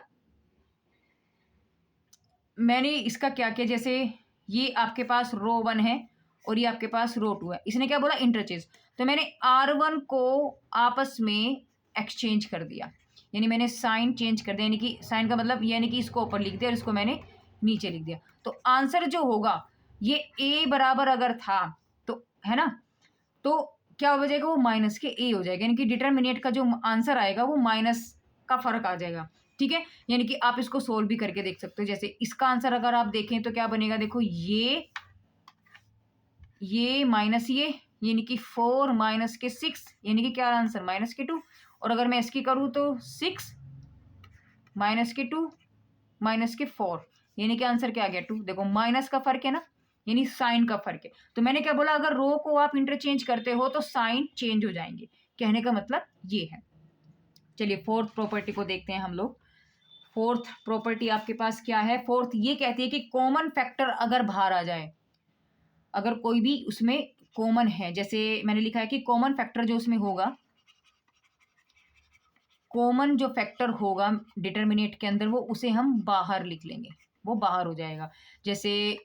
मैंने इसका क्या किया, जैसे ये आपके पास रो 1 है और ये आपके पास रो 2 है, इसने क्या बोला, इंटरचेंज, तो मैंने R1 को आपस में एक्सचेंज कर दिया, यानी मैंने साइन चेंज कर दिया, यानी कि साइन का मतलब यानी कि इसको ऊपर लिख दिया और इसको मैंने नीचे लिख दिया। तो आंसर जो होगा ये a बराबर अगर था तो, है ना, तो क्या हो जाएगा, वो माइनस के a हो जाएगा, यानी कि डिटरमिनेट का जो आंसर आएगा वो माइनस का फर्क आ जाएगा, ठीक है। यानी कि आप इसको सोल्व भी करके देख सकते हो। जैसे इसका आंसर अगर आप देखें तो क्या बनेगा, देखो ये माइनस ये, यानी कि 4 माइनस के 6, यानी कि क्या आंसर, माइनस के 2। और अगर मैं इसकी करूँ तो 6 माइनस के 2 माइनस के 4, यानी कि आंसर क्या आ गया, 2। देखो माइनस का फर्क है ना, यानी साइन का फर्क है। तो मैंने क्या बोला, अगर रो को आप इंटरचेंज करते हो तो साइन चेंज हो जाएंगे, कहने का मतलब ये है। चलिए फोर्थ प्रॉपर्टी को देखते हैं हम लोग। फोर्थ प्रॉपर्टी आपके पास क्या है, फोर्थ ये कहती है कि कॉमन फैक्टर अगर बाहर आ जाए, अगर कोई भी उसमें कॉमन है, जैसे मैंने लिखा है कि कॉमन फैक्टर जो उसमें होगा, कॉमन जो फैक्टर होगा डिटरमिनेट के अंदर, वो उसे हम बाहर लिख लेंगे, वो बाहर हो जाएगा। जैसे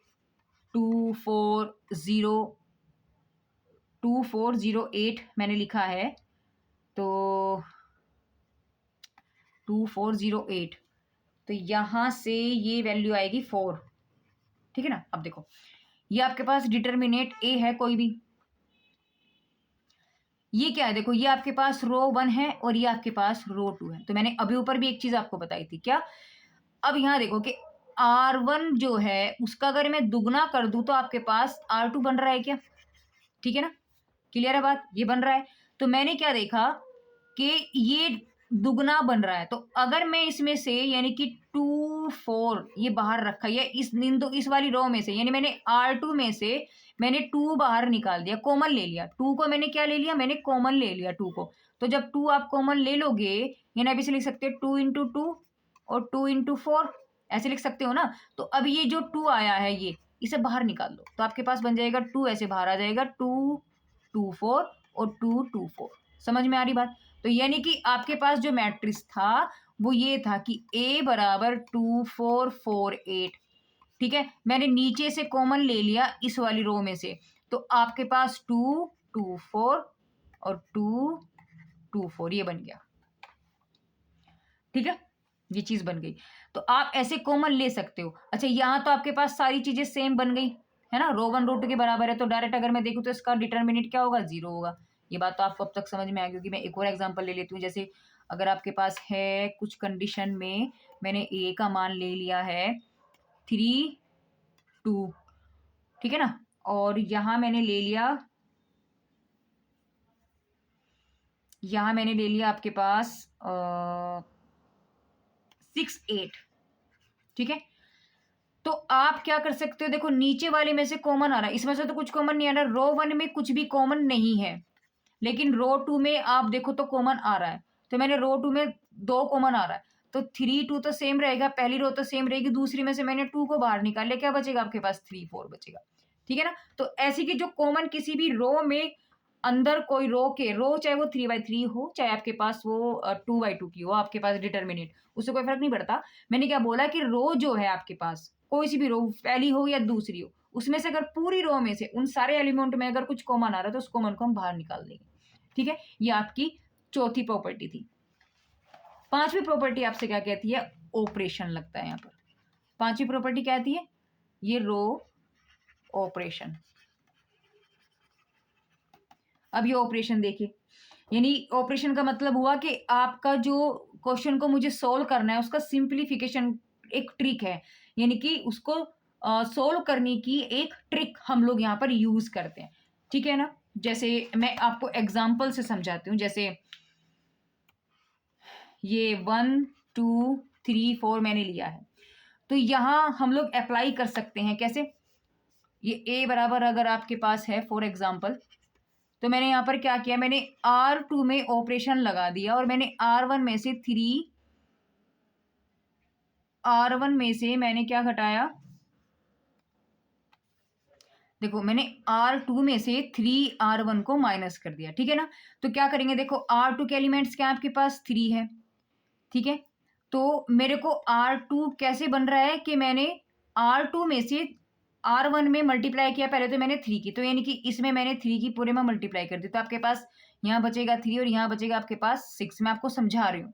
2408 मैंने लिखा है, तो 2408, तो यहां से ये वैल्यू आएगी 4, ठीक है ना। अब देखो ये आपके पास डिटरमिनेट ए है कोई भी, ये क्या है, देखो ये आपके पास रो 1 है और ये आपके पास रो 2 है। तो मैंने अभी ऊपर भी एक चीज आपको बताई थी, क्या, अब यहां देखो कि R1 जो है उसका अगर मैं दुगना कर दूं तो आपके पास R2 बन रहा है क्या, ठीक है ना, क्लियर है बात, ये बन रहा है। तो मैंने क्या देखा कि ये दुगना बन रहा है, तो अगर मैं इसमें से यानी कि 2 4 ये बाहर रखा, या इस वाली रो में से, यानी मैंने R2 में से मैंने 2 बाहर निकाल दिया, कॉमन ले लिया, 2 को मैंने क्या ले लिया, मैंने कॉमन ले लिया 2 को। तो जब 2 आप कॉमन ले लोगे, यानी आप इसे लिख सकते हो 2 इंटू 2 और 2 इंटू 4, ऐसे लिख सकते हो ना। तो अब ये जो 2 आया है ये, इसे बाहर निकाल लो, तो आपके पास बन जाएगा 2, ऐसे बाहर आ जाएगा 2 2 4 और 2 2 4। समझ में आ रही बात। तो यानी कि आपके पास जो मैट्रिक्स था वो ये था कि A बराबर 2 4 4 8, ठीक है। मैंने नीचे से कॉमन ले लिया इस वाली रो में से, तो आपके पास 2 2 4 और 2 2 4 ये बन गया, ठीक है। ये चीज़ बन गई। तो आप ऐसे कॉमन ले सकते हो। अच्छा, यहाँ तो आपके पास सारी चीज़ें सेम बन गई, है ना? रो 1 रो 2 के बराबर है, तो डायरेक्ट अगर मैं देखूँ तो इसका डिटरमिनेंट क्या होगा? 0 होगा। ये बात तो आपको अब तक समझ में आ गई होगी। मैं एक और एग्ज़ाम्पल ले लेती हूँ। जैसे अगर आपके पास है कुछ कंडीशन में मैंने ए का मान ले लिया है 3, 2, ठीक है ना? और यहाँ मैंने ले लिया आपके पास 6, 8, ठीक है? तो आप क्या कर सकते हो, देखो नीचे वाले में से कॉमन आ रहा है, इसमें से तो कुछ कॉमन नहीं आ रहा, रो 1 में कुछ भी कॉमन नहीं है, लेकिन रो 2 में आप देखो तो कॉमन आ रहा है। तो मैंने रो 2 में 2 कॉमन आ रहा है, तो 3, 2 तो सेम रहेगा, पहली रो तो सेम रहेगी, दूसरी में से मैंने 2 को बाहर निकाल लिया, क्या बचेगा आपके पास? 3, 4 बचेगा, ठीक है ना? तो ऐसी की जो कॉमन किसी भी रो में अंदर कोई रो चाहे वो 3/3 हो, चाहे आपके पास वो 2/2 की हो, आपके पास डिटरमिनेंट, उससे कोई फर्क नहीं पड़ता। मैंने क्या बोला कि रो जो है आपके पास, कोई सी भी रो, पहली हो या दूसरी हो, उसमें से अगर पूरी रो में से उन सारे एलिमेंट में अगर कुछ कॉमन आ रहा है तो उस कॉमन को हम बाहर निकाल देंगे, ठीक है? ये आपकी चौथी प्रॉपर्टी थी। पांचवी प्रॉपर्टी आपसे क्या कहती है? ऑपरेशन लगता है यहाँ पर। पांचवी प्रॉपर्टी क्या कहती है? ये रो ऑपरेशन। अब ये ऑपरेशन देखिए, यानी ऑपरेशन का मतलब हुआ कि आपका जो क्वेश्चन को मुझे सोल्व करना है उसका सिंप्लीफिकेशन एक ट्रिक है, यानी कि उसको सोल्व करने की एक ट्रिक हम लोग यहाँ पर यूज करते हैं, ठीक है ना? जैसे मैं आपको एग्जांपल से समझाती हूँ। जैसे ये 1, 2, 3, 4 मैंने लिया है, तो यहाँ हम लोग अप्लाई कर सकते हैं। कैसे? ये a बराबर अगर आपके पास है फॉर एग्जाम्पल, तो मैंने यहाँ पर क्या किया, मैंने R2 में ऑपरेशन लगा दिया और मैंने R1 में से मैंने क्या घटाया, देखो मैंने R2 में से 3R1 को माइनस कर दिया, ठीक है ना? तो क्या करेंगे, देखो R2 के एलिमेंट्स क्या आपके पास? 3 है, ठीक है? तो मेरे को R2 कैसे बन रहा है कि मैंने R2 में से R1 में मल्टीप्लाई किया, पहले तो मैंने 3 की, तो यानी कि इसमें मैंने 3 की पूरे में मल्टीप्लाई कर दी, तो आपके पास यहाँ बचेगा 3 और यहाँ बचेगा आपके पास 6। मैं आपको समझा रही हूँ,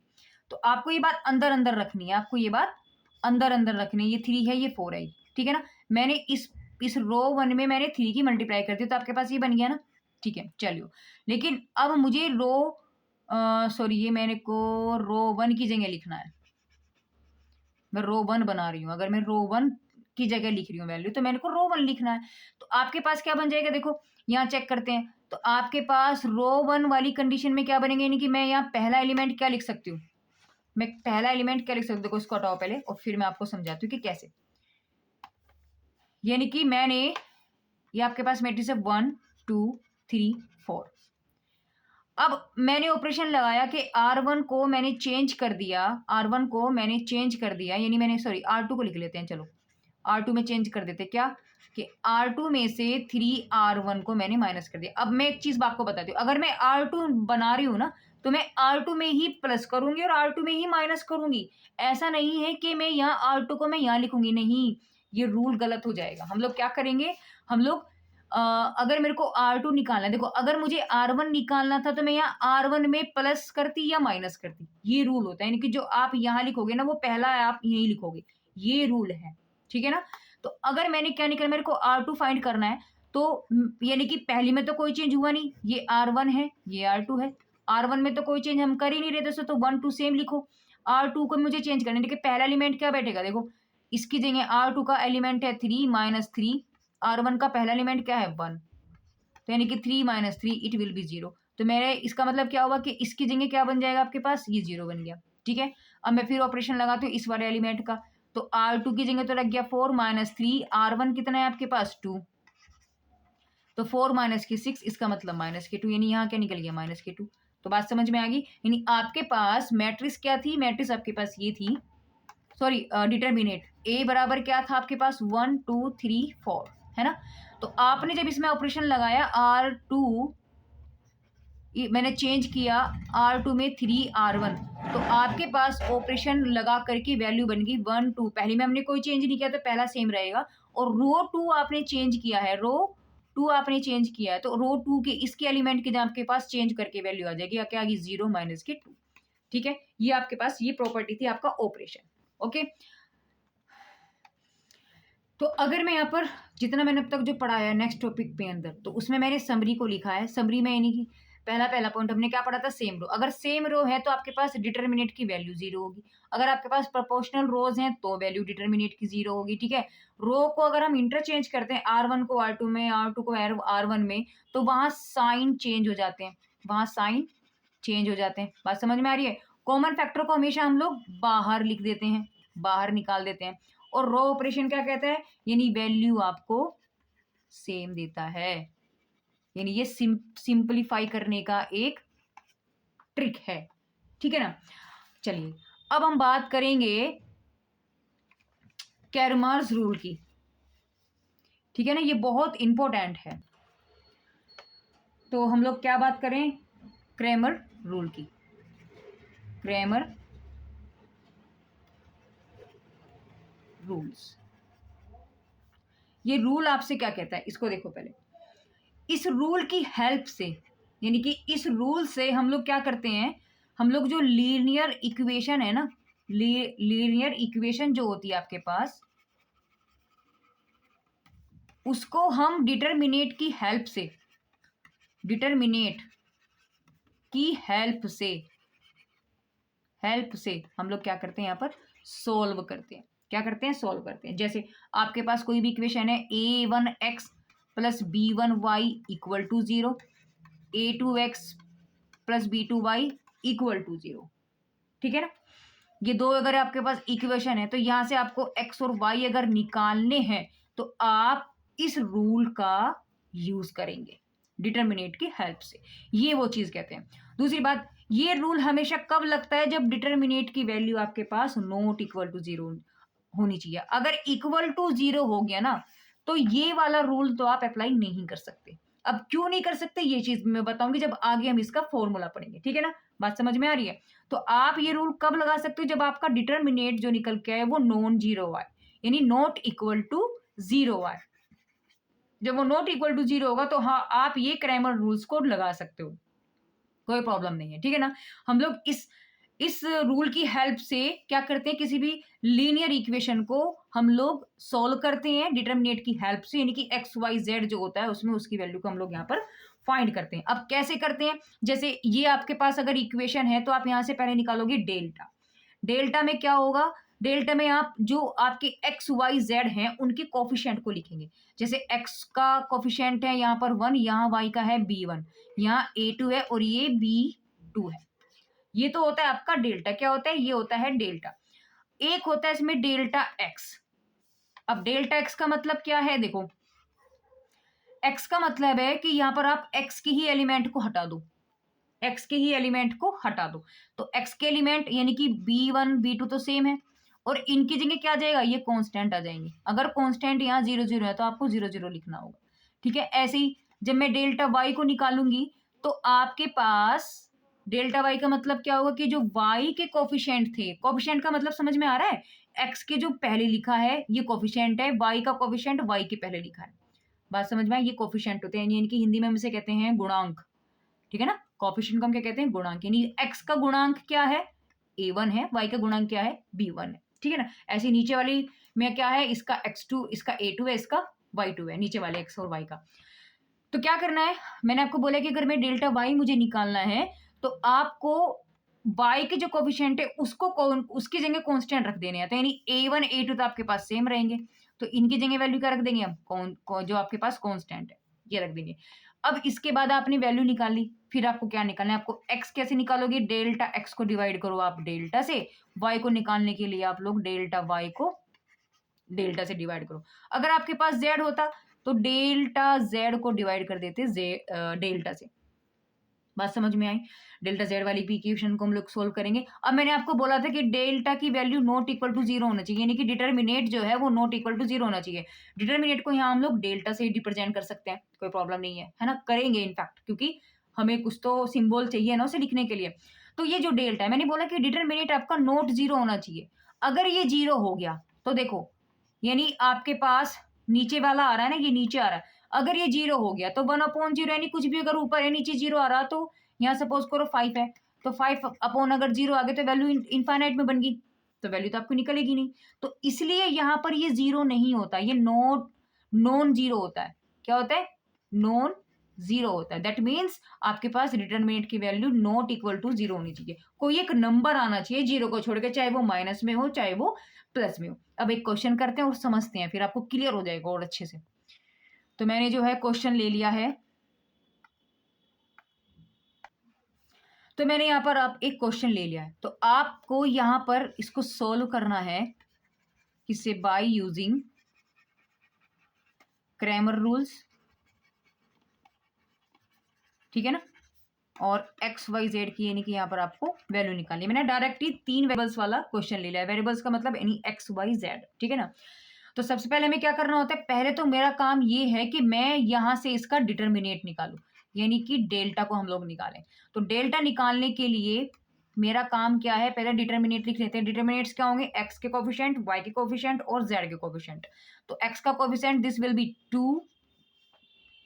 तो आपको ये बात अंदर अंदर रखनी है, आपको ये बात अंदर अंदर रखनी है। ये 3 है, ये 4 है, ठीक है ना? मैंने इस रो 1 में मैंने 3 की मल्टीप्लाई कर दी, तो आपके पास ये बन गया ना, ठीक है? चलिए, लेकिन अब मुझे सॉरी, ये मैंने को रो 1 की जगह लिखना है। मैं रो 1 बना रही हूँ, अगर मैं रो 1 की जगह लिख रही हूँ वैल्यू, तो मैंने को रो 1 लिखना है। तो आपके पास क्या बन जाएगा, देखो यहाँ चेक करते हैं, तो आपके पास रो 1 वाली कंडीशन में क्या बनेंगे, यानी कि मैं यहाँ पहला एलिमेंट क्या लिख सकती हूँ, मैं पहला एलिमेंट क्या लिख सकती हूँ, देखो इसको हटाओ पहले और फिर मैं आपको समझाती हूँ कि कैसे। यानी कि मैंने ये आपके पास मैट्रिक्स है 1, 2, 3, 4। अब मैंने ऑपरेशन लगाया कि R1 को मैंने चेंज कर दिया, R1 को मैंने चेंज कर दिया, यानी मैंने सॉरी R2 को लिख लेते हैं, चलो R2 में चेंज कर देते, क्या कि R2 में से 3R1 को मैंने माइनस कर दिया। अब मैं एक चीज आपको बताती हूँ, अगर मैं R2 बना रही हूँ ना, तो मैं R2 में ही प्लस करूंगी और R2 में ही माइनस करूंगी। ऐसा नहीं है कि मैं यहाँ R2 को मैं यहाँ लिखूंगी, नहीं, ये रूल गलत हो जाएगा। हम लोग क्या करेंगे, हम लोग अगर मेरे को R2 निकालना है, देखो अगर मुझे R1 निकालना था तो मैं यहाँ R1 में प्लस करती या माइनस करती, ये रूल होता है। यानी कि जो आप यहाँ लिखोगे ना वो पहला आप यही लिखोगे, ये रूल है, ठीक है ना? तो अगर मैंने क्या निकाला, मेरे को R2 फाइंड करना है, तो यानी कि पहली में तो कोई चेंज हुआ नहीं, ये R1 है, ये R2 है, R1 में तो कोई चेंज हम कर ही नहीं रहे थे, तो 1, 2 सेम लिखो। R2 को मुझे चेंज करना है, देखिए पहला एलिमेंट क्या बैठेगा, देखो इसकी जगह R2 का एलिमेंट है 3 - 3, R1 का पहला एलिमेंट क्या है 1, तो यानी कि 3 - 3 इट विल बी 0। तो मेरे इसका मतलब क्या हुआ कि इसकी जगह क्या बन जाएगा आपके पास, ये 0 बन गया, ठीक है? अब मैं फिर ऑपरेशन लगाती हूँ इस वाले एलिमेंट का, तो R2 की जगह तो लग गया 4 - 3, R1 कितना है आपके पास 2, तो 4 - 6, इसका मतलब -2, यानी यहाँ क्या निकल गया -2। तो बात समझ में आ गई, यानी आपके पास मैट्रिक्स क्या थी, मैट्रिक्स आपके पास ये थी, सॉरी डिटरमिनेट ए बराबर क्या था आपके पास 1, 2, 3, 4, है ना? तो आपने जब इसमें ऑपरेशन लगाया R2, मैंने चेंज किया R2 में 3R1, तो आपके पास ऑपरेशन लगा करके वैल्यू बन गई 1, 2। पहले में हमने कोई चेंज नहीं किया तो पहला सेम रहेगा, और रो 2 आपने चेंज किया है, रो 2 आपने चेंज किया है, तो रो 2 के इसके एलिमेंट के जहाँ आपके पास चेंज करके वैल्यू आ जाएगी, क्या आ गई 0 - 2, ठीक है, ये आपके पास ये प्रॉपर्टी थी आपका ऑपरेशन। ओके, तो अगर मैं यहाँ पर जितना मैंने अब तक जो पढ़ा है नेक्स्ट टॉपिक पे अंदर, तो उसमें मैंने समरी को लिखा है। समरी में यानी कि पहला पॉइंट हमने क्या पढ़ा था, सेम रो। अगर सेम रो है तो आपके पास डिटर्मिनेट की वैल्यू 0 होगी। अगर आपके पास प्रोपोर्शनल रोज हैं तो वैल्यू डिटर्मिनेट की 0 होगी। ठीक है, रो को अगर हम इंटरचेंज करते हैं, R1 को R2 में, R2 को R1 में, तो वहां साइन चेंज हो जाते हैं, वहां साइन चेंज हो जाते हैं। बात समझ में आ रही है? कॉमन फैक्टर को हमेशा हम लोग बाहर लिख देते हैं, बाहर निकाल देते हैं। और रो ऑपरेशन क्या कहता है, यानी वैल्यू आपको सेम देता है, यानी ये सिंपलीफाई करने का एक ट्रिक है। ठीक है ना। चलिए अब हम बात करेंगे कैरमार्स रूल की। ठीक है ना, ये बहुत इंपॉर्टेंट है। तो हम लोग क्या बात करें, क्रैमर रूल की। क्रैमर रूल्स, ये रूल आपसे क्या कहता है, इसको देखो पहले। इस रूल की हेल्प से, यानी कि इस रूल से हम लोग क्या करते हैं, हम लोग जो लीनियर इक्वेशन है ना, लीनियर इक्वेशन जो होती है आपके पास, उसको हम डिटरमिनेट की हेल्प से, डिटरमिनेट की हेल्प से हम लोग क्या करते हैं, यहाँ पर सोल्व करते हैं। क्या करते हैं, सोल्व करते हैं। जैसे आपके पास कोई भी इक्वेशन है, a1x plus b1y equal to 0, a2x plus b2y equal to 0। ठीक है ना, ये दो अगर आपके पास इक्वेशन है, तो यहां से आपको x और y अगर निकालने हैं तो आप इस रूल का यूज करेंगे डिटरमिनेट की हेल्प से। ये वो चीज कहते हैं। दूसरी बात, ये रूल हमेशा कब लगता है, जब डिटरमिनेट की वैल्यू आपके पास नॉट इक्वल टू 0 होनी चाहिए। अगर इक्वल टू 0 हो गया ना, तो ये वाला रूल तो आप अप्लाई नहीं कर सकते। अब क्यों नहीं कर सकते, ये चीज मैं बताऊंगी जब आगे हम इसका फॉर्मूला पढ़ेंगे। ठीक है ना, बात समझ में आ रही है? तो आप ये रूल कब लगा सकते हो, जब आपका डिटरमिनेट जो निकल के आए वो नॉन जीरो आए, यानी नॉट इक्वल टू 0 आए। जब वो नॉट इक्वल टू 0 होगा तो हाँ, आप ये क्रैमर रूल्स को लगा सकते हो, कोई प्रॉब्लम नहीं है। ठीक है ना, हम लोग इस रूल की हेल्प से क्या करते हैं, किसी भी लीनियर इक्वेशन को हम लोग सॉल्व करते हैं डिटरमिनेट की हेल्प से, यानी कि एक्स वाई जेड जो होता है उसमें उसकी वैल्यू को हम लोग यहाँ पर फाइंड करते हैं। अब कैसे करते हैं, जैसे ये आपके पास अगर इक्वेशन है तो आप यहाँ से पहले निकालोगे डेल्टा। डेल्टा में क्या होगा, डेल्टा में आप जो आपके एक्स वाई जेड हैं उनके कोफिशिएंट को लिखेंगे। जैसे एक्स का कोफिशिएंट है यहाँ पर 1, यहाँ वाई का है b1, यहाँ a2 है और ये b2 है। ये तो होता है आपका डेल्टा। क्या होता है, ये होता है डेल्टा। एक होता है इसमें डेल्टा एक्स। अब डेल्टा एक्स का मतलब क्या है, देखो एक्स का मतलब है कि यहां पर आप एक्स की ही एलिमेंट को हटा दो, एक्स के ही एलिमेंट को हटा दो। तो एक्स के एलिमेंट यानी कि b1 b2 तो सेम है, और इनकी जगह क्या आ जाएगा, ये कांस्टेंट आ जाएंगे। अगर कांस्टेंट यहाँ 0 0 है तो आपको 0 0 लिखना होगा। ठीक है, ऐसे ही जब मैं डेल्टा वाई को निकालूंगी तो आपके पास डेल्टा वाई का मतलब क्या होगा कि जो वाई के कोफिशिएंट थे, कोफिशिएंट का मतलब समझ में आ रहा है, एक्स के जो पहले लिखा है ये कोफिशिएंट है, वाई का कोफिशिएंट वाई के पहले लिखा है। बात समझ में आई, ये कोफिशिएंट होते हैं, यानी कि हिंदी में हम इसे कहते हैं गुणांक। ठीक है ना, कोफिशिएंट को हम क्या कहते हैं, गुणांक। यानी एक्स का गुणांक क्या है, a1 है, y का गुणांक क्या है, b1 है। ठीक है ना, ऐसे नीचे वाली में क्या है, इसका x2, इसका a2 है, इसका y2 है, नीचे वाले x और y का। तो क्या करना है, मैंने आपको बोला कि अगर मैं डेल्टा y मुझे निकालना है तो आपको y के जो कोफिशिएंट है उसको उसकी जगह कांस्टेंट रख देने हैं। तो यानी a1 a2 तो आपके पास सेम रहेंगे, तो इनकी जगह वैल्यू क्या रख देंगे हम, जो आपके पास कांस्टेंट है ये रख देंगे। अब इसके बाद आपने वैल्यू निकाल ली, फिर आपको क्या निकालना है, आपको x कैसे निकालोगे, डेल्टा x को डिवाइड करो आप डेल्टा से, y को निकालने के लिए आप लोग डेल्टा y को डेल्टा से डिवाइड करो। अगर आपके पास z होता तो डेल्टा z को डिवाइड कर देते डेल्टा से। बात समझ में आई, डेल्टा जेड वाली भी इक्वेशन को हम लोग सोल्व करेंगे। अब मैंने आपको बोला था कि डेल्टा की वैल्यू नॉट इक्वल टू 0 होना चाहिए, यानी कि डिटरमिनेट जो है वो नॉट इक्वल टू 0 होना चाहिए। डिटरमिनेट को यहाँ हम लोग डेल्टा से रिप्रेजेंट कर सकते हैं, कोई प्रॉब्लम नहीं है ना, करेंगे इनफैक्ट, क्योंकि हमें कुछ तो सिंबल चाहिए ना उसे लिखने के लिए। तो ये जो डेल्टा है, मैंने बोला कि डिटरमिनेट आपका नॉट 0 होना चाहिए। अगर ये 0 हो गया तो देखो, यानी आपके पास नीचे वाला आ रहा है ना, ये नीचे आ रहा है, अगर ये 0 हो गया तो 1/0, यानी कुछ भी अगर ऊपर है नीचे 0 आ रहा, तो यहाँ सपोज करो 5 है, तो 5 अपॉन अगर 0 आ गए तो वैल्यू इनफाइनाइट में बन गई, तो वैल्यू तो आपको निकलेगी नहीं। तो इसलिए यहाँ पर ये 0 नहीं होता, ये नॉन जीरो होता है। क्या होता है? नॉन जीरो होता है। दैट मीन्स आपके पास डिटरमिनेंट की वैल्यू नॉट इक्वल टू 0 होनी चाहिए, कोई एक नंबर आना चाहिए जीरो को छोड़ के, चाहे वो माइनस में हो चाहे वो प्लस में हो। अब एक क्वेश्चन करते हैं और समझते हैं, फिर आपको क्लियर हो जाएगा और अच्छे से। तो मैंने जो है क्वेश्चन ले लिया है, तो मैंने यहाँ पर आप एक क्वेश्चन ले लिया है, तो आपको यहाँ पर इसको सोल्व करना है किससे? बाय यूजिंग क्रैमर रूल्स, ठीक है ना। और एक्स वाई जेड की यानी कि यहाँ पर आपको वैल्यू निकालनी है। मैंने डायरेक्ट ही 3 वेरिएबल्स वाला क्वेश्चन ले लिया है। वेरिएबल्स का मतलब यानी एक्स वाई जेड, ठीक है ना। तो सबसे पहले हमें क्या करना होता है? पहले तो मेरा काम ये है कि मैं यहाँ से इसका डिटरमिनेट निकालूं, यानी कि डेल्टा को हम लोग निकालें। तो डेल्टा निकालने के लिए मेरा काम क्या है? पहले डिटरमिनेट लिख लेते हैं। डिटरमिनेट्स क्या होंगे? एक्स के कोफिशिएंट, वाई के कोफिशिएंट और जेड के कोफिशिएंट। तो एक्स का कोफिशिएंट दिस विल बी 2,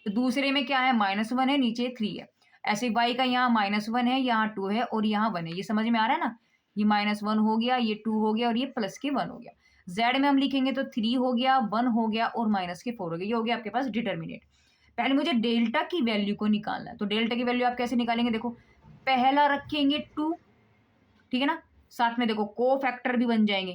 दूसरे में क्या है? -1 है, नीचे 3 है। ऐसे वाई का यहाँ -1 है, यहाँ 2 है और यहाँ 1 है। ये समझ में आ रहा है ना? ये -1 हो गया, ये 2 हो गया और ये प्लस के 1 हो गया। जेड में हम लिखेंगे तो 3 हो गया, 1 हो गया और -4 हो गया। ये हो गया आपके पास डिटरमिनेट। पहले मुझे डेल्टा की वैल्यू को निकालना है। तो डेल्टा की वैल्यू आप कैसे निकालेंगे? देखो, पहला रखेंगे 2, ठीक है ना, साथ में देखो को फैक्टर भी बन जाएंगे,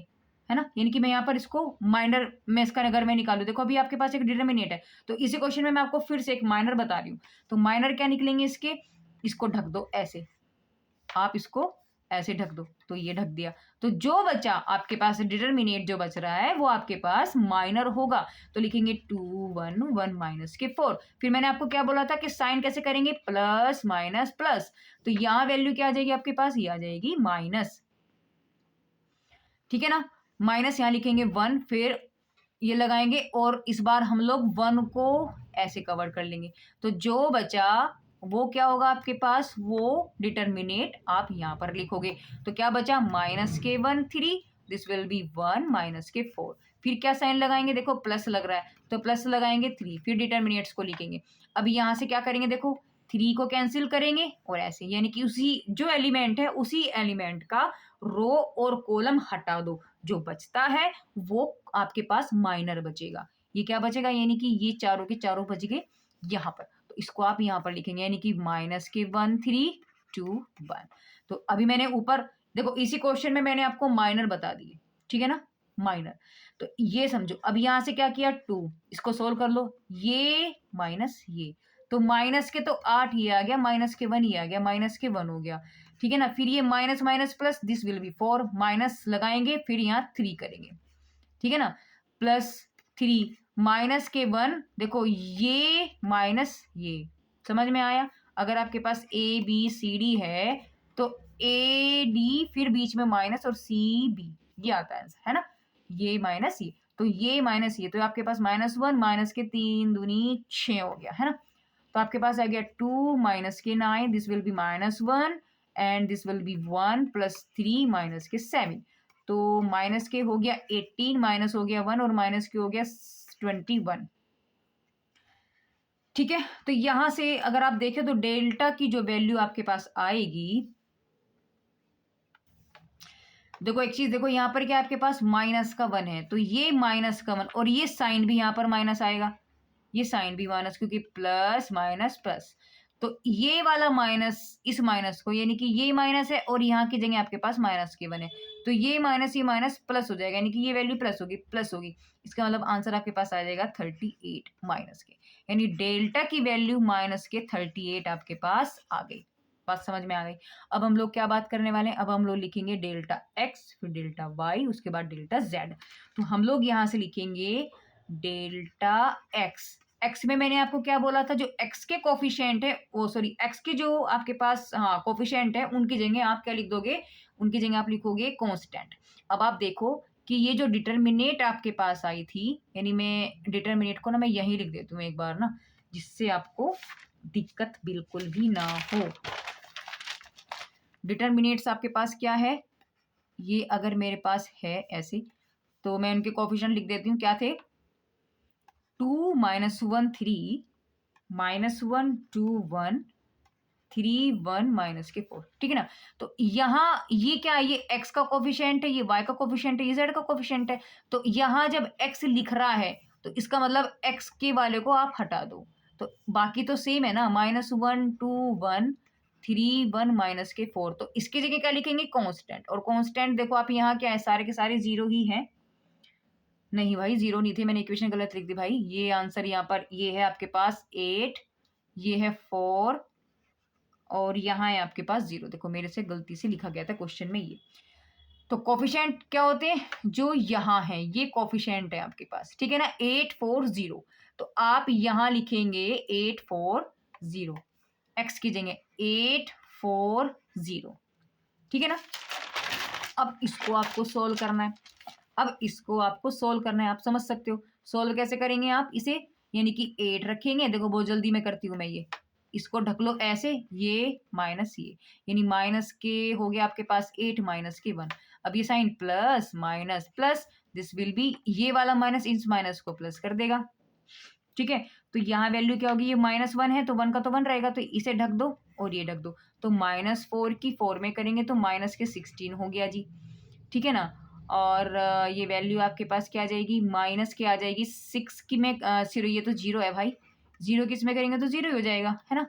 है ना। यानी कि मैं यहाँ पर इसको माइनर में इसका अगर मैं निकालू, देखो अभी आपके पास एक डिटरमिनेट है, तो इसी क्वेश्चन में मैं आपको फिर से एक माइनर बता रही हूँ। तो माइनर क्या निकलेंगे इसके? इसको ढक दो ऐसे, आप इसको ऐसे ढक दो, तो ये ढक दिया। तो जो बचा आपके पास डिटरमिनेट जो बच रहा है वो आपके पास माइनर होगा। तो लिखेंगे 2 1 1 -4। फिर मैंने आपको क्या बोला था कि साइन कैसे करेंगे? Plus minus plus. तो यहाँ वैल्यू क्या आ जाएगी आपके पास? ये आ जाएगी माइनस, ठीक है ना। माइनस यहाँ लिखेंगे 1, फिर ये लगाएंगे और इस बार हम लोग 1 को ऐसे कवर कर लेंगे। तो जो बचा वो क्या होगा आपके पास? वो डिटरमिनेट आप यहाँ पर लिखोगे। तो क्या बचा? -1 3, दिस विल बी 1 -4। फिर क्या साइन लगाएंगे? देखो प्लस लग रहा है, तो प्लस लगाएंगे 3, फिर डिटरमिनेट्स को लिखेंगे। अभी यहाँ से क्या करेंगे? देखो 3 को कैंसिल करेंगे और ऐसे, यानी कि उसी जो एलिमेंट है उसी एलिमेंट का रो और कॉलम हटा दो, जो बचता है वो आपके पास माइनर बचेगा। ये क्या बचेगा? यानी कि ये चारों के चारों बच गए यहाँ पर। तो इसको आप यहाँ पर लिखेंगे, यानी कि -1 3 2 1। तो अभी मैंने ऊपर देखो, इसी क्वेश्चन में मैंने आपको माइनर बता दिए, ठीक है ना, माइनर। तो ये समझो, अब यहाँ से क्या किया? 2, इसको सोल्व कर लो, ये माइनस ये, तो माइनस के तो 8 ये आ गया, माइनस के 1 ये आ गया, माइनस के 1 हो गया, ठीक है ना। फिर ये minus minus plus, this will B 4, minus लगाएंगे फिर यहाँ 3 करेंगे, ठीक है ना, +3 माइनस के 1, देखो ये माइनस ये, समझ में आया। अगर आपके पास ए बी सी डी है तो ए डी फिर बीच में माइनस और सी बी, ये आता है आंसर, है ना। ये माइनस ये, तो ये माइनस ये, तो आपके पास -1 माइनस के 3 दूनी 6 हो गया, है ना। तो आपके पास आ गया 2 माइनस के 9, this will B -1 and this will B 1 +3 minus के 7। तो माइनस के हो गया 18, माइनस हो गया 1 और माइनस के हो गया 21, ठीक है। तो यहां से अगर आप देखें तो डेल्टा की जो वैल्यू आपके पास आएगी, देखो एक चीज देखो, यहाँ पर क्या आपके पास -1 है, तो ये -1 और ये साइन भी यहाँ पर माइनस आएगा, ये साइन भी माइनस, क्योंकि प्लस माइनस प्लस। तो ये वाला माइनस इस माइनस को, यानी कि ये माइनस है और यहाँ की जगह आपके पास -1 है, तो ये माइनस प्लस हो जाएगा, यानी कि ये वैल्यू प्लस होगी। इसका मतलब आंसर आपके पास आ जाएगा 38 माइनस के, यानी डेल्टा की वैल्यू माइनस के 38 आपके पास आ गई। बात समझ में आ गई। अब हम लोग क्या बात करने वाले हैं? अब हम लोग लिखेंगे डेल्टा एक्स, फिर डेल्टा वाई, उसके बाद डेल्टा जेड। तो हम लोग यहाँ से लिखेंगे डेल्टा एक्स। एक्स में मैंने आपको क्या बोला था? जो एक्स के कोफिशिएंट है, वो सॉरी एक्स के जो आपके पास कोफिशिएंट है, उनकी जगह आप क्या लिख दोगे? उनकी जगह आप लिखोगे कांस्टेंट। अब आप देखो कि ये जो डिटरमिनेट आपके पास आई थी, यानी मैं डिटरमिनेट को ना मैं यहीं लिख देती हूँ एक बार ना, जिससे आपको दिक्कत बिल्कुल भी ना हो। डिटरमिनेट्स आपके पास क्या है? ये अगर मेरे पास है ऐसे, तो मैं उनके कोफिशिएंट लिख देती हूँ। क्या थे? 2 -1 3 -1 2 1 1 माइनस के 4, ठीक है ना। तो यहाँ ये क्या है, ये x का कोफिशिएंट है, ये y का कोफिशिएंट है, ये z का कोफिशिएंट है। तो यहाँ जब x लिख रहा है तो इसका मतलब x के वाले को आप हटा दो, तो बाकी तो सेम है ना, -1 2 1 3 1 माइनस के 4। तो इसकी जगह क्या लिखेंगे, कांस्टेंट। और कांस्टेंट देखो आप यहाँ क्या है, सारे के सारे जीरो ही हैं। नहीं भाई जीरो नहीं थे, मैंने इक्वेशन गलत लिख दी भाई। ये आंसर यहाँ पर ये है आपके पास 8, ये है 4 और यहाँ है आपके पास 0। देखो मेरे से गलती से लिखा गया था क्वेश्चन में ये। तो कोफिशिएंट क्या होते हैं, जो यहाँ है ये कोफिशिएंट है आपके पास, ठीक है ना, 8 4 0। तो आप यहाँ लिखेंगे 8 4 0, एक्स की जगह 8 4 0, ठीक है ना। अब इसको आपको सोल्व करना है, अब इसको आपको सोल्व करना है, आप समझ सकते हो। सोल्व कैसे करेंगे आप इसे, यानी कि 8 रखेंगे, देखो बहुत जल्दी में करती हूँ मैं, ये इसको ढक लो ऐसे, ये माइनस ये, यानी माइनस के हो गया आपके पास 8 माइनस के 1। अब ये sign plus minus plus, this will be, ये वाला माइनस इस माइनस को प्लस कर देगा, ठीक है। तो यहाँ वैल्यू क्या होगी, ये -1 है तो 1 का तो 1 रहेगा, तो इसे ढक दो और ये ढक दो। तो -4 की 4 में करेंगे तो माइनस के 16 हो गया जी, ठीक है ना। और ये वैल्यू आपके पास क्या आ जाएगी, माइनस के आ जाएगी 6 की में जीरो, ये तो जीरो है भाई, जीरो किस में करेंगे तो जीरो ही हो जाएगा, है ना।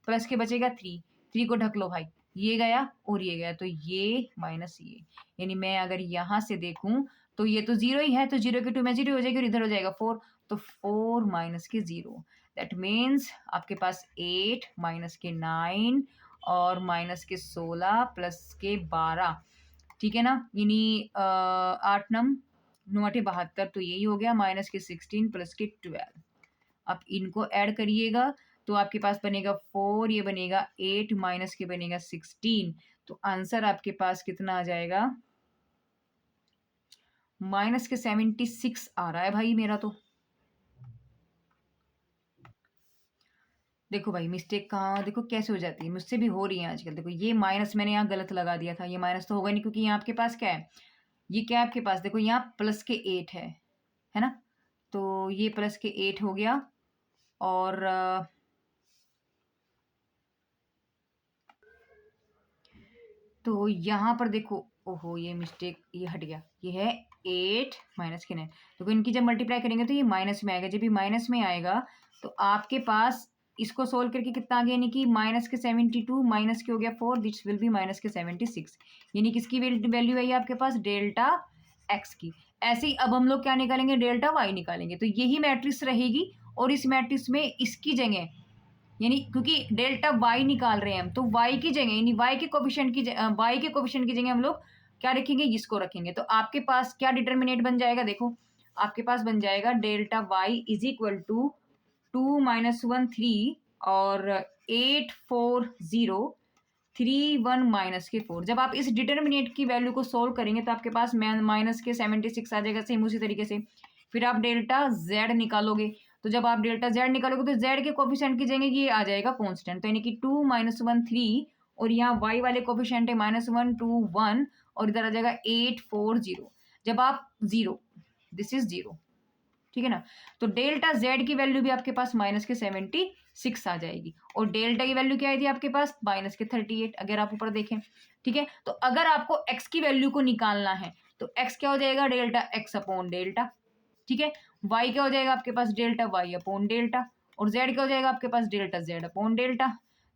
प्लस के बचेगा 3, 3 को ढक लो भाई, ये गया और ये गया, तो ये माइनस ये, यानी मैं अगर यहाँ से देखूं तो ये तो जीरो ही है, तो जीरो के 2 में जीरो हो जाएगी और इधर हो जाएगा 4, तो 4 माइनस के 0, दैट मीन्स आपके पास 8 माइनस के 9 और माइनस के 16 प्लस के 12, ठीक है ना। यानी 8 9 72, तो यही हो गया, माइनस के 16 प्लस के 12। अब इनको ऐड करिएगा तो आपके पास बनेगा 4, ये बनेगा 8 माइनस के बनेगा 16, तो आंसर आपके पास कितना आ जाएगा, माइनस के 76 आ रहा है भाई मेरा। तो देखो भाई मिस्टेक कहाँ, देखो कैसे हो जाती है, मुझसे भी हो रही है आजकल। देखो ये माइनस मैंने यहाँ गलत लगा दिया था, ये माइनस तो होगा नहीं, क्योंकि यहाँ आपके पास क्या है, ये क्या है आपके पास, देखो यहाँ प्लस के 8 है ना। तो ये प्लस के 8 हो गया, और तो यहाँ पर देखो, ओहो ये मिस्टेक, ये हट गया, ये है 8 माइनस के 9। देखो इनकी जब मल्टीप्लाई करेंगे तो ये माइनस में आएगा, जब ये माइनस में आएगा तो आपके पास इसको सोल्व करके कितना आ गया, यानी कि माइनस के 72 माइनस के हो गया 4, this will be minus K 76, यानी किसकी वैल्यू आई आपके पास, डेल्टा एक्स की। ऐसे ही अब हम लोग क्या निकालेंगे, डेल्टा वाई निकालेंगे। तो यही मैट्रिक्स रहेगी, और इस मैट्रिक्स में इसकी जगह, यानी क्योंकि डेल्टा वाई निकाल रहे हैं हम, तो वाई की जगह, यानी वाई के कोफिशिएंट की जगह हम लोग क्या रखेंगे, इसको रखेंगे। तो आपके पास क्या डिटर्मिनेंट बन जाएगा, देखो आपके पास बन जाएगा delta Y is equal to 2 minus 1 3 और 8 4 0 3 1 माइनस के 4। जब आप इस डिटर्मिनेंट की वैल्यू को सोल्व करेंगे तो आपके पास माइनस के 76 आ जाएगा, सेम उसी तरीके से। फिर आप डेल्टा जेड निकालोगे, तो जब आप डेल्टा जेड निकालोगे तो जेड के कोफिशिएंट की जगह ये आ जाएगा कांस्टेंट, तो यानी कि 2 माइनस 1 3, और यहाँ वाई वाले कोफिशिएंट है -1 2 1, और इधर आ जाएगा 8 4 0। जब आप 0, दिस इज 0, ठीक है ना। तो डेल्टा जेड की वैल्यू भी आपके पास माइनस के 76 आ जाएगी, और डेल्टा की वैल्यू क्या आई थी आपके पास, माइनस के 38, अगर आप ऊपर देखें, ठीक है। तो अगर आपको एक्स की वैल्यू को निकालना है तो एक्स क्या हो जाएगा, डेल्टा एक्स अपॉन डेल्टा, ठीक है। वाई क्या हो जाएगा आपके पास, डेल्टा वाई अपॉन डेल्टा, और जेड क्या हो जाएगा आपके पास, delta Z upon delta,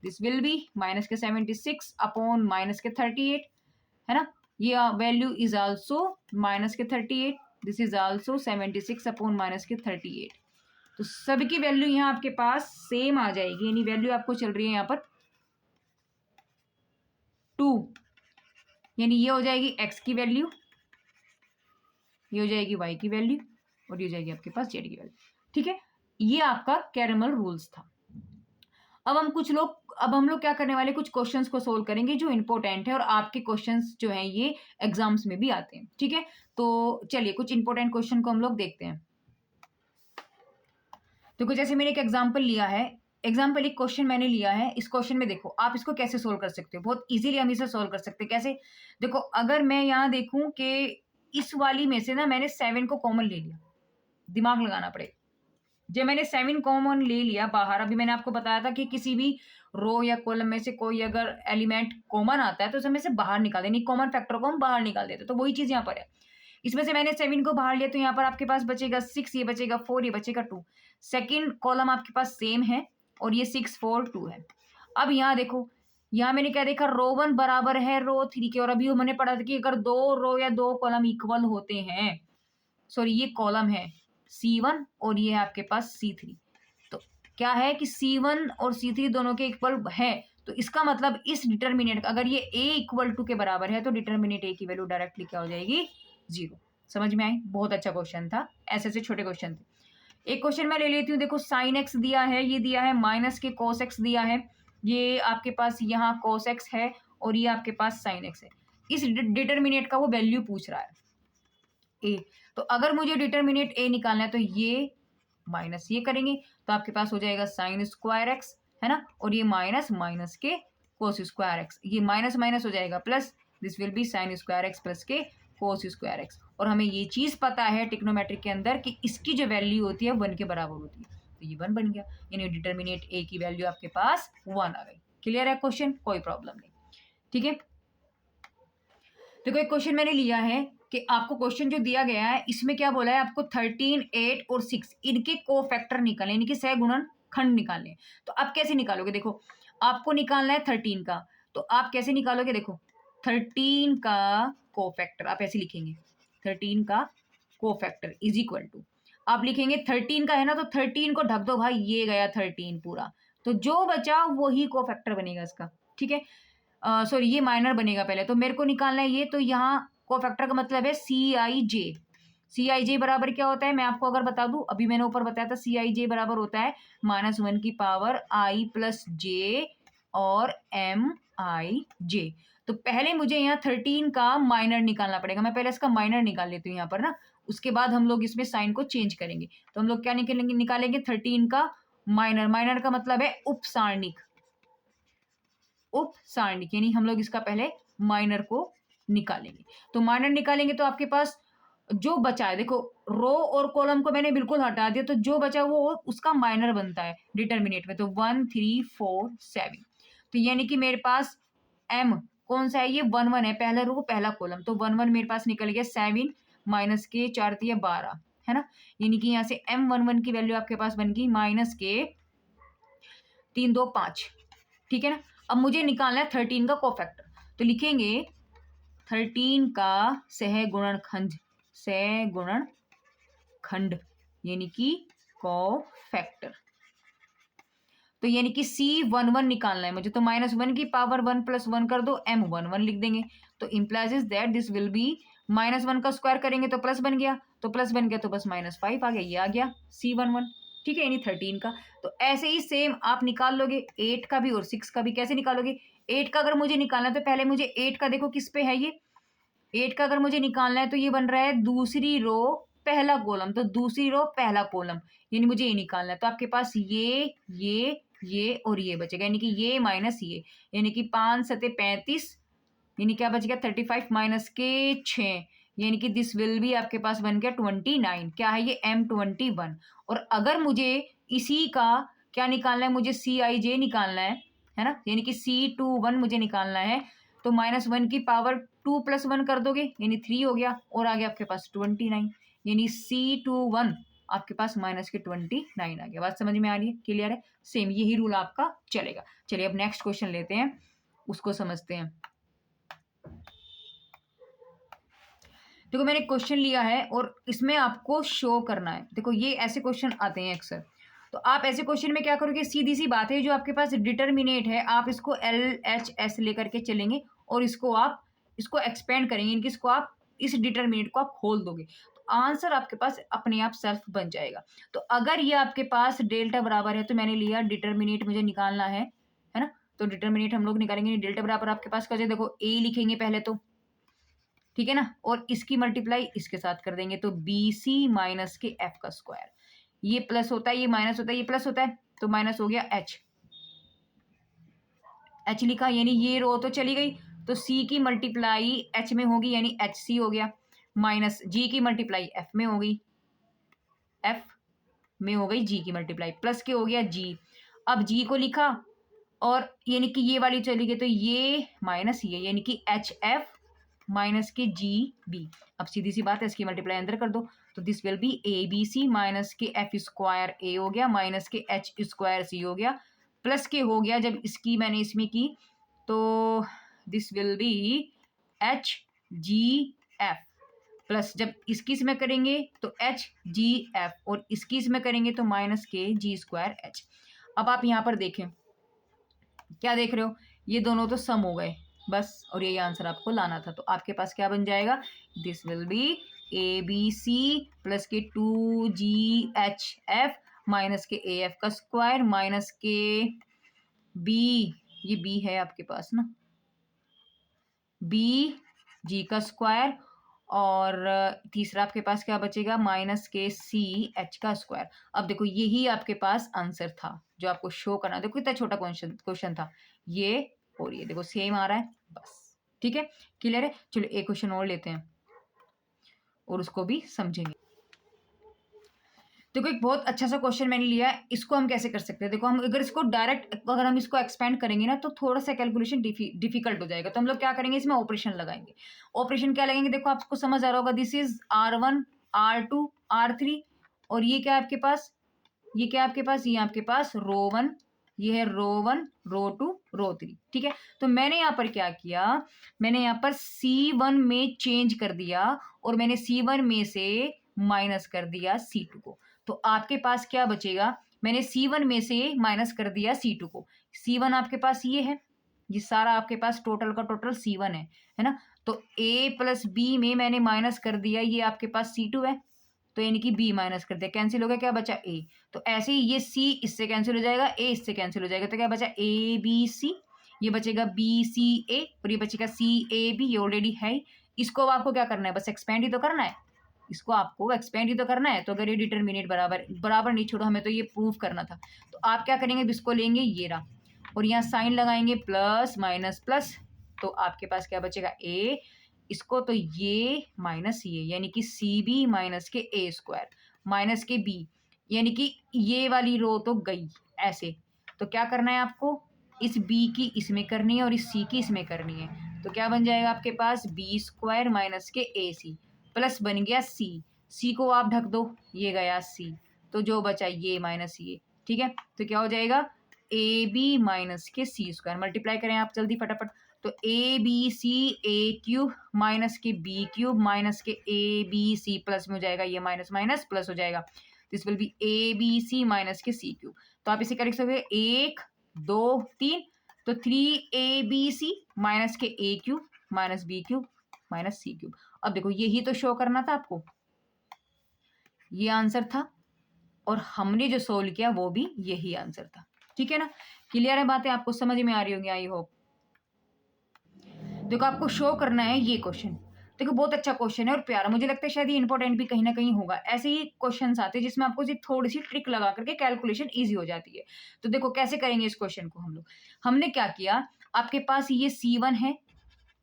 this will be minus K 76 upon minus के 38, है ना। ये वैल्यू इज आल्सो माइनस के 38, this is also 76 upon minus के 38। तो सभी की वैल्यू यहाँ आपके पास सेम आ जाएगी, यानी वैल्यू आपको चल रही है यहाँ पर 2, यानी ये हो जाएगी एक्स की वैल्यू, ये हो जाएगी वाई की वैल्यू, और ये हो जाएगी आपके पास जेड की वैल्यू, ठीक है। ये आपका कैरेमल रूल्स था। अब हम लोग क्या करने वाले, कुछ क्वेश्चंस को सोल्व करेंगे जो इंपॉर्टेंट है, और आपके क्वेश्चंस जो हैं ये एग्जाम्स में भी आते हैं, ठीक है। तो चलिए कुछ इंपॉर्टेंट क्वेश्चन को हम लोग देखते हैं। तो कुछ जैसे मैंने एक एग्जाम्पल लिया है, एक क्वेश्चन मैंने लिया है। इस क्वेश्चन में देखो आप इसको कैसे सोल्व कर सकते हो, बहुत इजीली हम इसे सोल्व कर सकते हैं। कैसे, देखो अगर मैं यहाँ देखूं कि इस वाली में से ना मैंने 7 को कॉमन ले लिया, दिमाग लगाना पड़ेगा, जब मैंने 7 कॉमन ले लिया बाहर, अभी मैंने आपको बताया था कि किसी भी रो या कॉलम में से कोई अगर एलिमेंट कॉमन आता है तो उसमें से बाहर निकाल देनी, कॉमन फैक्टर को हम बाहर निकाल देते, तो वही चीज यहाँ पर है। इसमें से मैंने 7 को बाहर लिया तो यहाँ पर आपके पास बचेगा 6, ये बचेगा 4, ये बचेगा 2। सेकेंड कॉलम आपके पास सेम है और ये 6 4 2 है। अब यहाँ देखो, यहाँ मैंने क्या देखा, रो 1 बराबर है रो 3 के, और अभी मैंने पढ़ा था कि अगर 2 रो या 2 कॉलम इक्वल होते हैं, सॉरी ये कॉलम है C1 और ये है आपके पास C3, तो क्या है कि C1 और C3 दोनों के इक्वल है, तो इसका मतलब इस डिटर्मिनेंट अगर ये A इक्वल टू के बराबर है तो डिटर्मिनेंट A की वैल्यू डायरेक्टली क्या हो जाएगी, 0। समझ में आई? बहुत अच्छा क्वेश्चन था, ऐसे छोटे क्वेश्चन थे। एक क्वेश्चन मैं ले लेती हूँ, देखो साइन एक्स दिया है, ये दिया है माइनस के कोस एक्स दिया है, ये आपके पास यहाँ कोस एक्स है और ये आपके पास साइन एक्स है। इस डिटर्मिनेंट का वो वैल्यू पूछ रहा है ए, तो अगर मुझे डिटर्मिनेंट ए निकालना है तो ये माइनस ये करेंगे तो आपके पास हो जाएगा साइन स्क्वायर एक्स, है ना, और ये माइनस माइनस के कोस स्क्वायर एक्स, ये माइनस माइनस हो जाएगा plus, this will B sine square x plus के कोस स्क्वायर एक्स। और हमें ये चीज पता है ट्रिग्नोमेट्रिक के अंदर कि इसकी जो वैल्यू होती है 1 के बराबर होती है, तो ये 1 बन गया, यानी डिटर्मिनेंट ए की वैल्यू आपके पास 1 आ गई। क्लियर है क्वेश्चन? कोई प्रॉब्लम नहीं, ठीक है। देखो एक क्वेश्चन मैंने लिया है कि आपको क्वेश्चन जो दिया गया है इसमें क्या बोला है, आपको 13, 8 और 6 इनके कोफैक्टर निकालने, इनके सहगुणन खंड निकालने। तो आप कैसे निकालोगे, देखो आपको निकालना है 13 का, तो आप कैसे निकालोगे, देखो 13 का कोफैक्टर आप ऐसे लिखेंगे, 13 का कोफैक्टर इज इक्वल टू, आप लिखेंगे 13 का है ना, तो 13 को ढक दो भाई, ये गया 13 पूरा, तो जो बचा वही कोफैक्टर बनेगा इसका, ठीक है। सॉरी ये माइनर बनेगा पहले, तो मेरे को निकालना है ये, तो यहाँ कोफैक्टर का मतलब है CIJ। CIJ बराबर क्या होता है, मैं आपको अगर बता दूं, अभी मैंने ऊपर बताया था CIJ बराबर होता है -1 की पावर I प्लस J और MIJ। तो पहले मुझे यहाँ 13 का माइनर निकालना पड़ेगा, मैं पहले इसका माइनर निकाल लेती हूँ यहाँ पर ना, उसके बाद हम लोग इसमें साइन को चेंज करेंगे। तो हम लोग क्या निकालेंगे 13 का माइनर, माइनर का मतलब है उपसारणिक, उपसारणिक, यानी हम लोग इसका पहले माइनर को निकालेंगे। तो माइनर निकालेंगे तो आपके पास जो बचा है, देखो रो और कॉलम को मैंने बिल्कुल हटा दिया, तो जो बचा वो उसका माइनर बनता है डिटर्मिनेंट में, तो 1 3 4 7, तो यानी कि मेरे पास m कौन सा है, ये 1 1 है, पहला रो पहला कॉलम, तो 1 1 मेरे पास निकल गया 7 माइनस के 4 दिया 12, है ना, यानी कि यहाँ से m11 की वैल्यू आपके पास बन गई माइनस के 3 2 5, ठीक है ना। अब मुझे निकालना है 13 का कोफैक्टर, तो लिखेंगे 13 का सहगुणनखंड, सहगुणनखंड यानी कि कोफैक्टर, तो यानी कि C11 निकालना है मुझे, तो -1 की पावर 1 प्लस 1 कर दो, M11 लिख देंगे, तो implies that this will B -1 का स्क्वायर करेंगे तो प्लस बन गया, तो प्लस बन गया तो बस -5 आ गया, ये आ गया C11, ठीक है, यानी 13 का। तो ऐसे ही सेम आप निकाल लोगे 8 का भी और 6 का भी। कैसे निकालोगे, 8 का अगर मुझे निकालना है तो पहले मुझे 8 का देखो किस पे है, ये 8 का अगर मुझे निकालना है तो ये बन रहा है दूसरी रो पहला कॉलम, तो दूसरी रो पहला कॉलम, यानी मुझे ये निकालना है, तो आपके पास ये और ये बचेगा, यानी कि ये माइनस ये, यानी कि 5 7 35, यानी क्या बच गया 35 माइनस के 6, यानी कि दिस विल भी आपके पास बन गया 29, क्या है ये M21। और अगर मुझे इसी का क्या निकालना है, मुझे CIJ निकालना है ना, यानी कि C21 मुझे निकालना है, तो -1 की पावर 2 प्लस 1 कर दोगे, यानी 3 हो गया, और आ गया आपके पास 29, यानी C21 आपके पास माइनस के 29 आ गया। बात समझ में आ रही है? क्लियर है? सेम यही रूल आपका चलेगा। चलिए अब नेक्स्ट क्वेश्चन लेते हैं, उसको समझते हैं। देखो मैंने क्वेश्चन लिया है और इसमें आपको शो करना है, देखो ये ऐसे क्वेश्चन आते हैं अक्सर, तो आप ऐसे क्वेश्चन में क्या करोगे, सीधी सी बात है, जो आपके पास डिटर्मिनेट है आप इसको LHS लेकर के चलेंगे और इसको एक्सपेंड करेंगे, इनकी इसको आप इस डिटर्मिनेट को आप खोल दोगे, तो आंसर आपके पास अपने आप सेल्फ बन जाएगा। तो अगर ये आपके पास डेल्टा बराबर है, तो मैंने लिया डिटर्मिनेट मुझे निकालना है ना, तो डिटर्मिनेट हम लोग निकालेंगे, डेल्टा बराबर आपके पास कैसे, देखो A लिखेंगे पहले तो, ठीक है ना, और इसकी मल्टीप्लाई इसके साथ कर देंगे, तो BC माइनस के F का स्क्वायर, ये प्लस होता है, ये माइनस होता है, ये प्लस होता है, तो माइनस हो गया H लिखा, यानी ये रो तो चली गई, तो C की मल्टीप्लाई H में होगी, यानी HC हो गया, माइनस G की मल्टीप्लाई F में होगी, F में हो गई जी की मल्टीप्लाई, प्लस के हो गया जी। अब जी को लिखा और यानी कि ये वाली चली गई तो ये माइनस ये, यानी कि एच एफ माइनस के जी बी। अब सीधी सी बात है, इसकी मल्टीप्लाई अंदर कर दो तो this will be A B C minus के एफ स्क्वायर ए हो गया माइनस के एच स्क्वायर सी हो गया, प्लस के हो गया जब इसकी मैंने इसमें की तो this will B H G F, plus जब इसकी इसमें करेंगे तो एच जी एफ और इसकी इसमें करेंगे तो माइनस के जी स्क्वायर एच। अब आप यहाँ पर देखें, क्या देख रहे हो, ये दोनों तो सम हो गए बस, और यही आंसर आपको लाना था। तो आपके पास क्या बन जाएगा, this will be A B C plus के 2GHF माइनस के AF का स्क्वायर माइनस के बी, ये बी है आपके पास ना, बी जी का स्क्वायर और तीसरा आपके पास क्या बचेगा माइनस के CH का स्क्वायर। अब देखो यही आपके पास आंसर था जो आपको शो करना। देखो कितना छोटा क्वेश्चन था ये, और ये देखो सेम आ रहा है बस। ठीक है, क्लियर है। चलो एक क्वेश्चन और लेते हैं और उसको भी समझेंगे। देखो एक बहुत अच्छा सा क्वेश्चन मैंने लिया है, इसको हम कैसे कर सकते हैं। देखो हम अगर इसको डायरेक्ट अगर हम इसको एक्सपेंड करेंगे ना तो थोड़ा सा कैलकुलेशन डिफिकल्ट हो जाएगा। तो हम लोग क्या करेंगे, इसमें ऑपरेशन लगाएंगे। ऑपरेशन क्या लगेंगे, देखो आपको समझ आ रहा होगा, this is R1 R2 R3 और ये क्या है आपके पास, ये क्या है आपके पास, ये आपके पास रो 1, ये है रो 1 रो 2 रो 3। ठीक है, तो मैंने यहाँ पर क्या किया, मैंने यहाँ पर C1 में चेंज कर दिया और मैंने C1 में से माइनस कर दिया C2 को। तो आपके पास क्या बचेगा, मैंने C1 में से माइनस कर दिया C2 को। C1 आपके पास ये है, ये सारा आपके पास टोटल का टोटल C1 है ना। तो A प्लस B में मैंने माइनस कर दिया, ये आपके पास C2 है, तो यानी कि B माइनस कर दिया, कैंसिल हो गया, क्या बचा A। तो ऐसे ही ये C इससे कैंसिल हो जाएगा, A इससे कैंसिल हो जाएगा, तो क्या बचा ABC, ये बचेगा BCA और ये बचेगा CAB, ये ऑलरेडी है। इसको आपको क्या करना है, बस एक्सपेंड ही तो करना है, इसको आपको एक्सपेंड ही तो करना है। तो अगर ये डिटरमिनेट बराबर नहीं, छोड़ो, हमें तो ये प्रूव करना था। तो आप क्या करेंगे, इसको लेंगे ये रहा और यहाँ साइन लगाएंगे प्लस माइनस प्लस, तो आपके पास क्या बचेगा A, इसको तो ये माइनस ये, यानी कि CB माइनस के A स्क्वायर माइनस के B, यानी कि ये वाली रो तो गई ऐसे। तो क्या करना है आपको, इस B की इसमें करनी है और इस C की इसमें करनी है। तो क्या बन जाएगा आपके पास B स्क्वायर माइनस के AC प्लस बन गया C को आप ढक दो, ये गया C, तो जो बचा ये माइनस ये। ठीक है, तो क्या हो जाएगा AB माइनस के C स्क्वायर, मल्टीप्लाई करें आप जल्दी फटाफट, तो ABC A क्यूब माइनस के B क्यूब माइनस के ABC प्लस में हो जाएगा, ये माइनस माइनस प्लस हो जाएगा, this will B ABC minus के C क्यूब। तो आप इसे कर सकते 1 2 3, तो 3ABC माइनस के A cube minus B cube minus C cube. अब देखो यही तो शो करना था आपको, ये आंसर था और हमने जो सोल्व किया वो भी यही आंसर था। ठीक है ना, क्लियर है बातें, आपको समझ में आ रही होंगी आई होप। देखो आपको शो करना है ये क्वेश्चन, देखो बहुत अच्छा क्वेश्चन है और प्यारा, मुझे लगता है शायद ये इंपॉर्टेंट भी कहीं ना कहीं होगा। ऐसे ही क्वेश्चंस आते हैं जिसमें आपको थोड़ी सी ट्रिक लगा करके कैलकुलेशन इजी हो जाती है। तो देखो कैसे करेंगे इस क्वेश्चन को हम लोग, हमने क्या किया, आपके पास ये C1 है,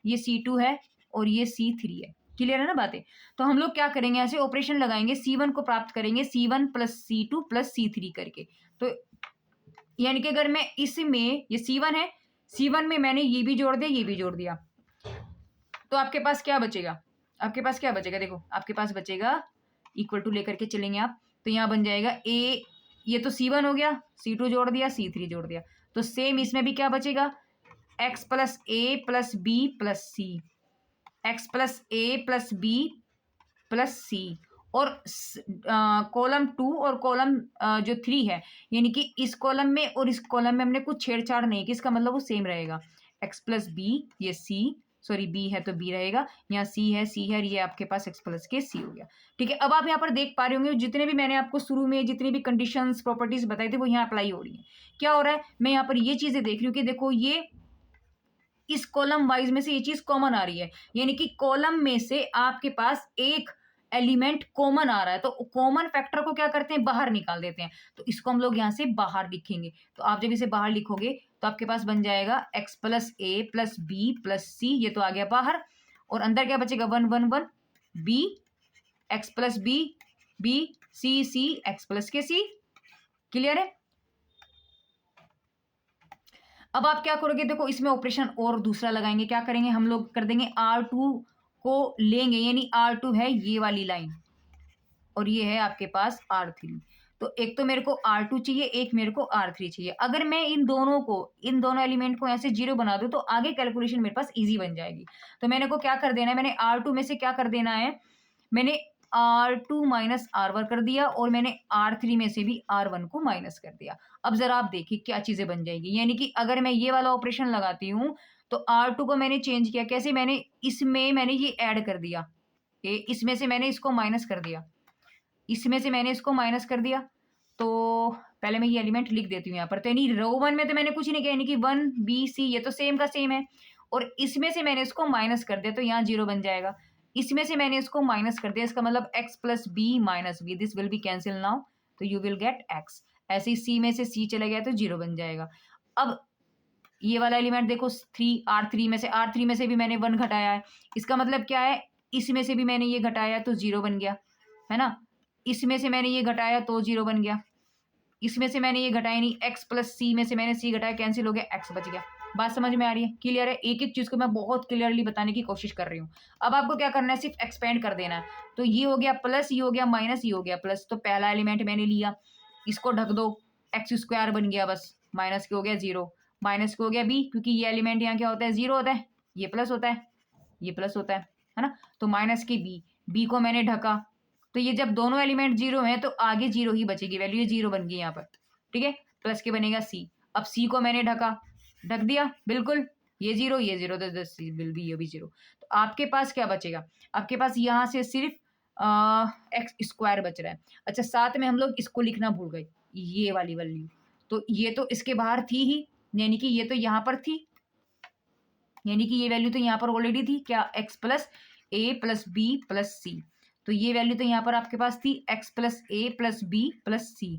ये C2 है और ये C3 है, क्लियर है ना बातें। तो हम लोग क्या करेंगे, ऐसे ऑपरेशन लगाएंगे, C1 को प्राप्त करेंगे C1 plus C2 plus C3 करके। तो यानी कि अगर मैं इसमें ये C1 है, C1 में मैंने ये भी जोड़ दिया ये भी जोड़ दिया, तो आपके पास क्या बचेगा, आपके पास क्या बचेगा, देखो आपके पास बचेगा इक्वल टू लेकर के चलेंगे आप, तो यहाँ बन जाएगा A, ये तो C1 हो गया, C2 जोड़ दिया C3 जोड़ दिया, तो सेम इसमें भी क्या बचेगा, x plus A plus B plus C, x plus A plus B plus C, और कॉलम 2 और कॉलम जो 3 है, यानी कि इस कॉलम में और इस कॉलम में हमने कुछ छेड़छाड़ नहीं की, इसका मतलब वो सेम रहेगा, x प्लस B, ये C, सॉरी B है तो B रहेगा, यहाँ C है और ये आपके पास x प्लस के C हो गया। ठीक है, अब आप यहाँ पर देख पा रहे होंगे जितने भी मैंने आपको शुरू में जितनी भी कंडीशंस प्रॉपर्टीज बताई थी वो यहाँ अप्लाई हो रही है। क्या हो रहा है, मैं यहाँ पर ये चीजें देख रही हूँ कि देखो ये इस कॉलम वाइज में से ये चीज कॉमन आ रही है, यानी कि कॉलम में से आपके पास एक एलिमेंट कॉमन आ रहा है, तो कॉमन फैक्टर को क्या करते हैं, बाहर निकाल देते हैं। तो इसको हम लोग यहाँ से बाहर लिखेंगे, तो आप जब इसे बाहर लिखोगे तो आपके पास बन जाएगा x plus A plus B plus C, ये तो आ गया बाहर, और अंदर क्या बचेगा 1 1 1 B, x plus B B सी सी एक्स प्लस के सी। क्लियर है? अब आप क्या करोगे, देखो इसमें ऑपरेशन और दूसरा लगाएंगे। क्या करेंगे हम लोग, कर देंगे R2 को लेंगे, यानी R2 है ये वाली लाइन और ये है आपके पास R3। तो एक तो मेरे को R2 चाहिए, एक मेरे को R3 चाहिए। अगर मैं इन दोनों एलिमेंट को ऐसे जीरो बना दूं तो आगे कैलकुलेशन मेरे पास इजी बन जाएगी। तो मैंने को क्या कर देना है, मैंने R2 में से क्या कर देना है, मैंने R2 माइनस R1 कर दिया और मैंने R3 में से भी R1 को माइनस कर दिया। अब जरा आप देखिए क्या चीजें बन जाएगी, यानी कि अगर मैं ये वाला ऑपरेशन लगाती हूँ तो R2 को मैंने चेंज किया कैसे, मैंने ये ऐड कर दिया, इसमें से मैंने इसको माइनस कर दिया, इसमें से मैंने इसको माइनस कर दिया। तो पहले मैं ये एलिमेंट लिख देती हूँ यहाँ पर। तो यानी रो 1 में तो मैंने कुछ नहीं किया, यानी कि 1 B C ये तो सेम का सेम है, और इसमें से मैंने इसको माइनस कर दिया तो यहाँ 0 बन जाएगा। इसमें से मैंने इसको माइनस कर दिया, इसका मतलब x plus B minus B, this will be cancel now, तो यू विल गेट x। ऐसे ही C में से C चला गया तो 0 बन जाएगा। अब ये वाला एलिमेंट देखो 3 R3 में से भी मैंने 1 घटाया है, इसका मतलब क्या है, इसमें से भी मैंने ये घटाया तो 0 बन गया, है ना। इसमें से मैंने ये घटाया तो 0 बन गया, इसमें से मैंने ये घटाया नहीं, x प्लस सी में से मैंने c घटाया, कैंसिल हो गया, x बच गया। बात समझ में आ रही है? क्लियर है? एक एक चीज को मैं बहुत क्लियरली बताने की कोशिश कर रही हूँ। अब आपको क्या करना है, सिर्फ एक्सपेंड कर देना है। तो ये हो गया प्लस, ये हो गया माइनस, ये हो गया प्लस। तो पहला एलिमेंट मैंने लिया, इसको ढक दो, एक्स स्क्वायर बन गया बस, माइनस के हो गया 0, माइनस के हो गया b, क्योंकि ये एलिमेंट यहाँ क्या होता है, 0 होता है, ये प्लस होता है, ये प्लस होता है ना। तो माइनस के b को मैंने ढका, तो ये जब दोनों एलिमेंट 0 हैं तो आगे 0 ही बचेगी वैल्यू, ये 0 बन गई यहाँ पर, ठीक है। प्लस के बनेगा c, अब c को मैंने ढक दिया, बिल्कुल ये 0 तो c विल बी, ये भी 0। तो आपके पास क्या बचेगा, आपके पास यहाँ से सिर्फ एक्स स्क्वायर बच रहा है। अच्छा, साथ में हम लोग इसको लिखना भूल गए, ये वाली वैल्यू, तो ये तो इसके बाहर थी ही, यानी कि ये तो यहाँ पर थी, यानी कि ये वैल्यू तो यहाँ पर ऑलरेडी थी, क्या, x प्लस ए प्लस बी प्लस सी। तो ये वैल्यू तो यहाँ पर आपके पास थी, x प्लस ए प्लस बी प्लस सी,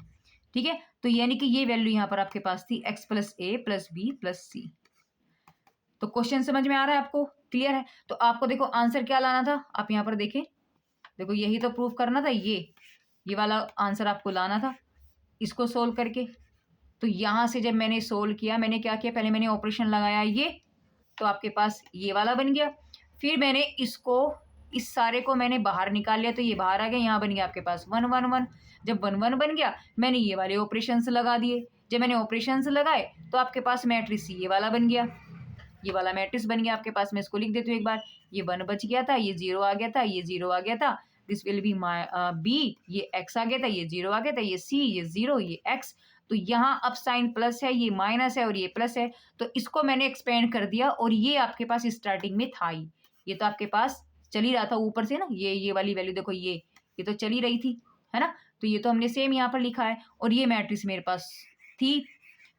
ठीक है। तो यानी कि ये वैल्यू यहाँ पर आपके पास थी, x प्लस ए प्लस बी प्लस सी। तो क्वेश्चन समझ में आ रहा है आपको? क्लियर है? तो आपको देखो आंसर क्या लाना था, आप यहाँ पर देखें, देखो यही तो प्रूफ करना था, ये वाला आंसर आपको लाना था इसको सोल्व करके। तो यहाँ से जब मैंने सोल्व किया, मैंने क्या किया, पहले मैंने ऑपरेशन लगाया ये, तो आपके पास ये वाला बन गया। फिर मैंने इसको, इस सारे को मैंने बाहर निकाल लिया, तो ये बाहर आ गया, यहाँ बन गया आपके पास 1 1 1। जब 1 1 बन गया, मैंने ये वाले ऑपरेशंस लगा दिए। जब मैंने ऑपरेशंस लगाए तो आपके पास मैट्रिक्स ये वाला बन गया, ये वाला मैट्रिक्स बन गया आपके पास। मैं इसको लिख देती हूँ एक बार, ये 1 बच गया था, ये 0 आ गया था, ये 0 आ गया था, दिस विल बी बी, ये x आ गया था, ये 0 आ गया था, ये c, ये 0, ये x। तो यहाँ अब साइन प्लस है, ये माइनस है और ये प्लस है, तो इसको मैंने एक्सपेंड कर दिया, और ये आपके पास स्टार्टिंग में था ही, ये तो आपके पास चल ही रहा था ऊपर से ना, ये वाली वैल्यू देखो, ये तो चल ही रही थी, है ना। तो ये तो हमने सेम यहाँ पर लिखा है, और ये मैट्रिक्स मेरे पास थी।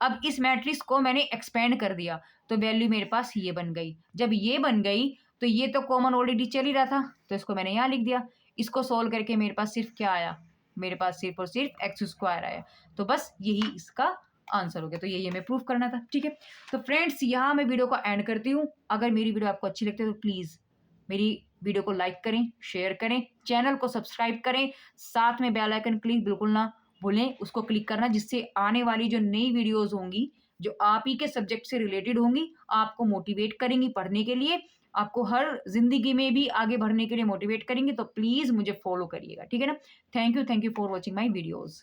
अब इस मैट्रिक्स को मैंने एक्सपेंड कर दिया, तो वैल्यू मेरे पास ये बन गई। जब ये बन गई तो ये तो कॉमन ऑलरेडी चल ही रहा था, तो इसको मैंने यहाँ लिख दिया। इसको सोल्व करके मेरे पास सिर्फ क्या आया, मेरे पास सिर्फ और सिर्फ एक्स स्क्वायर आया। तो बस यही इसका आंसर हो गया। तो यही हमें प्रूफ करना था, ठीक है। तो फ्रेंड्स, यहाँ मैं वीडियो को एंड करती हूँ। अगर मेरी वीडियो आपको अच्छी लगती है तो प्लीज़ मेरी वीडियो को लाइक करें, शेयर करें, चैनल को सब्सक्राइब करें, साथ में बेल आइकन क्लिक बिल्कुल ना भूलें उसको क्लिक करना, जिससे आने वाली जो नई वीडियोज़ होंगी जो आप ही के सब्जेक्ट से रिलेटेड होंगी, आपको मोटिवेट करेंगी पढ़ने के लिए, आपको हर जिंदगी में भी आगे बढ़ने के लिए मोटिवेट करेंगे। तो प्लीज़ मुझे फॉलो करिएगा, ठीक है ना। Thank you for watching my videos.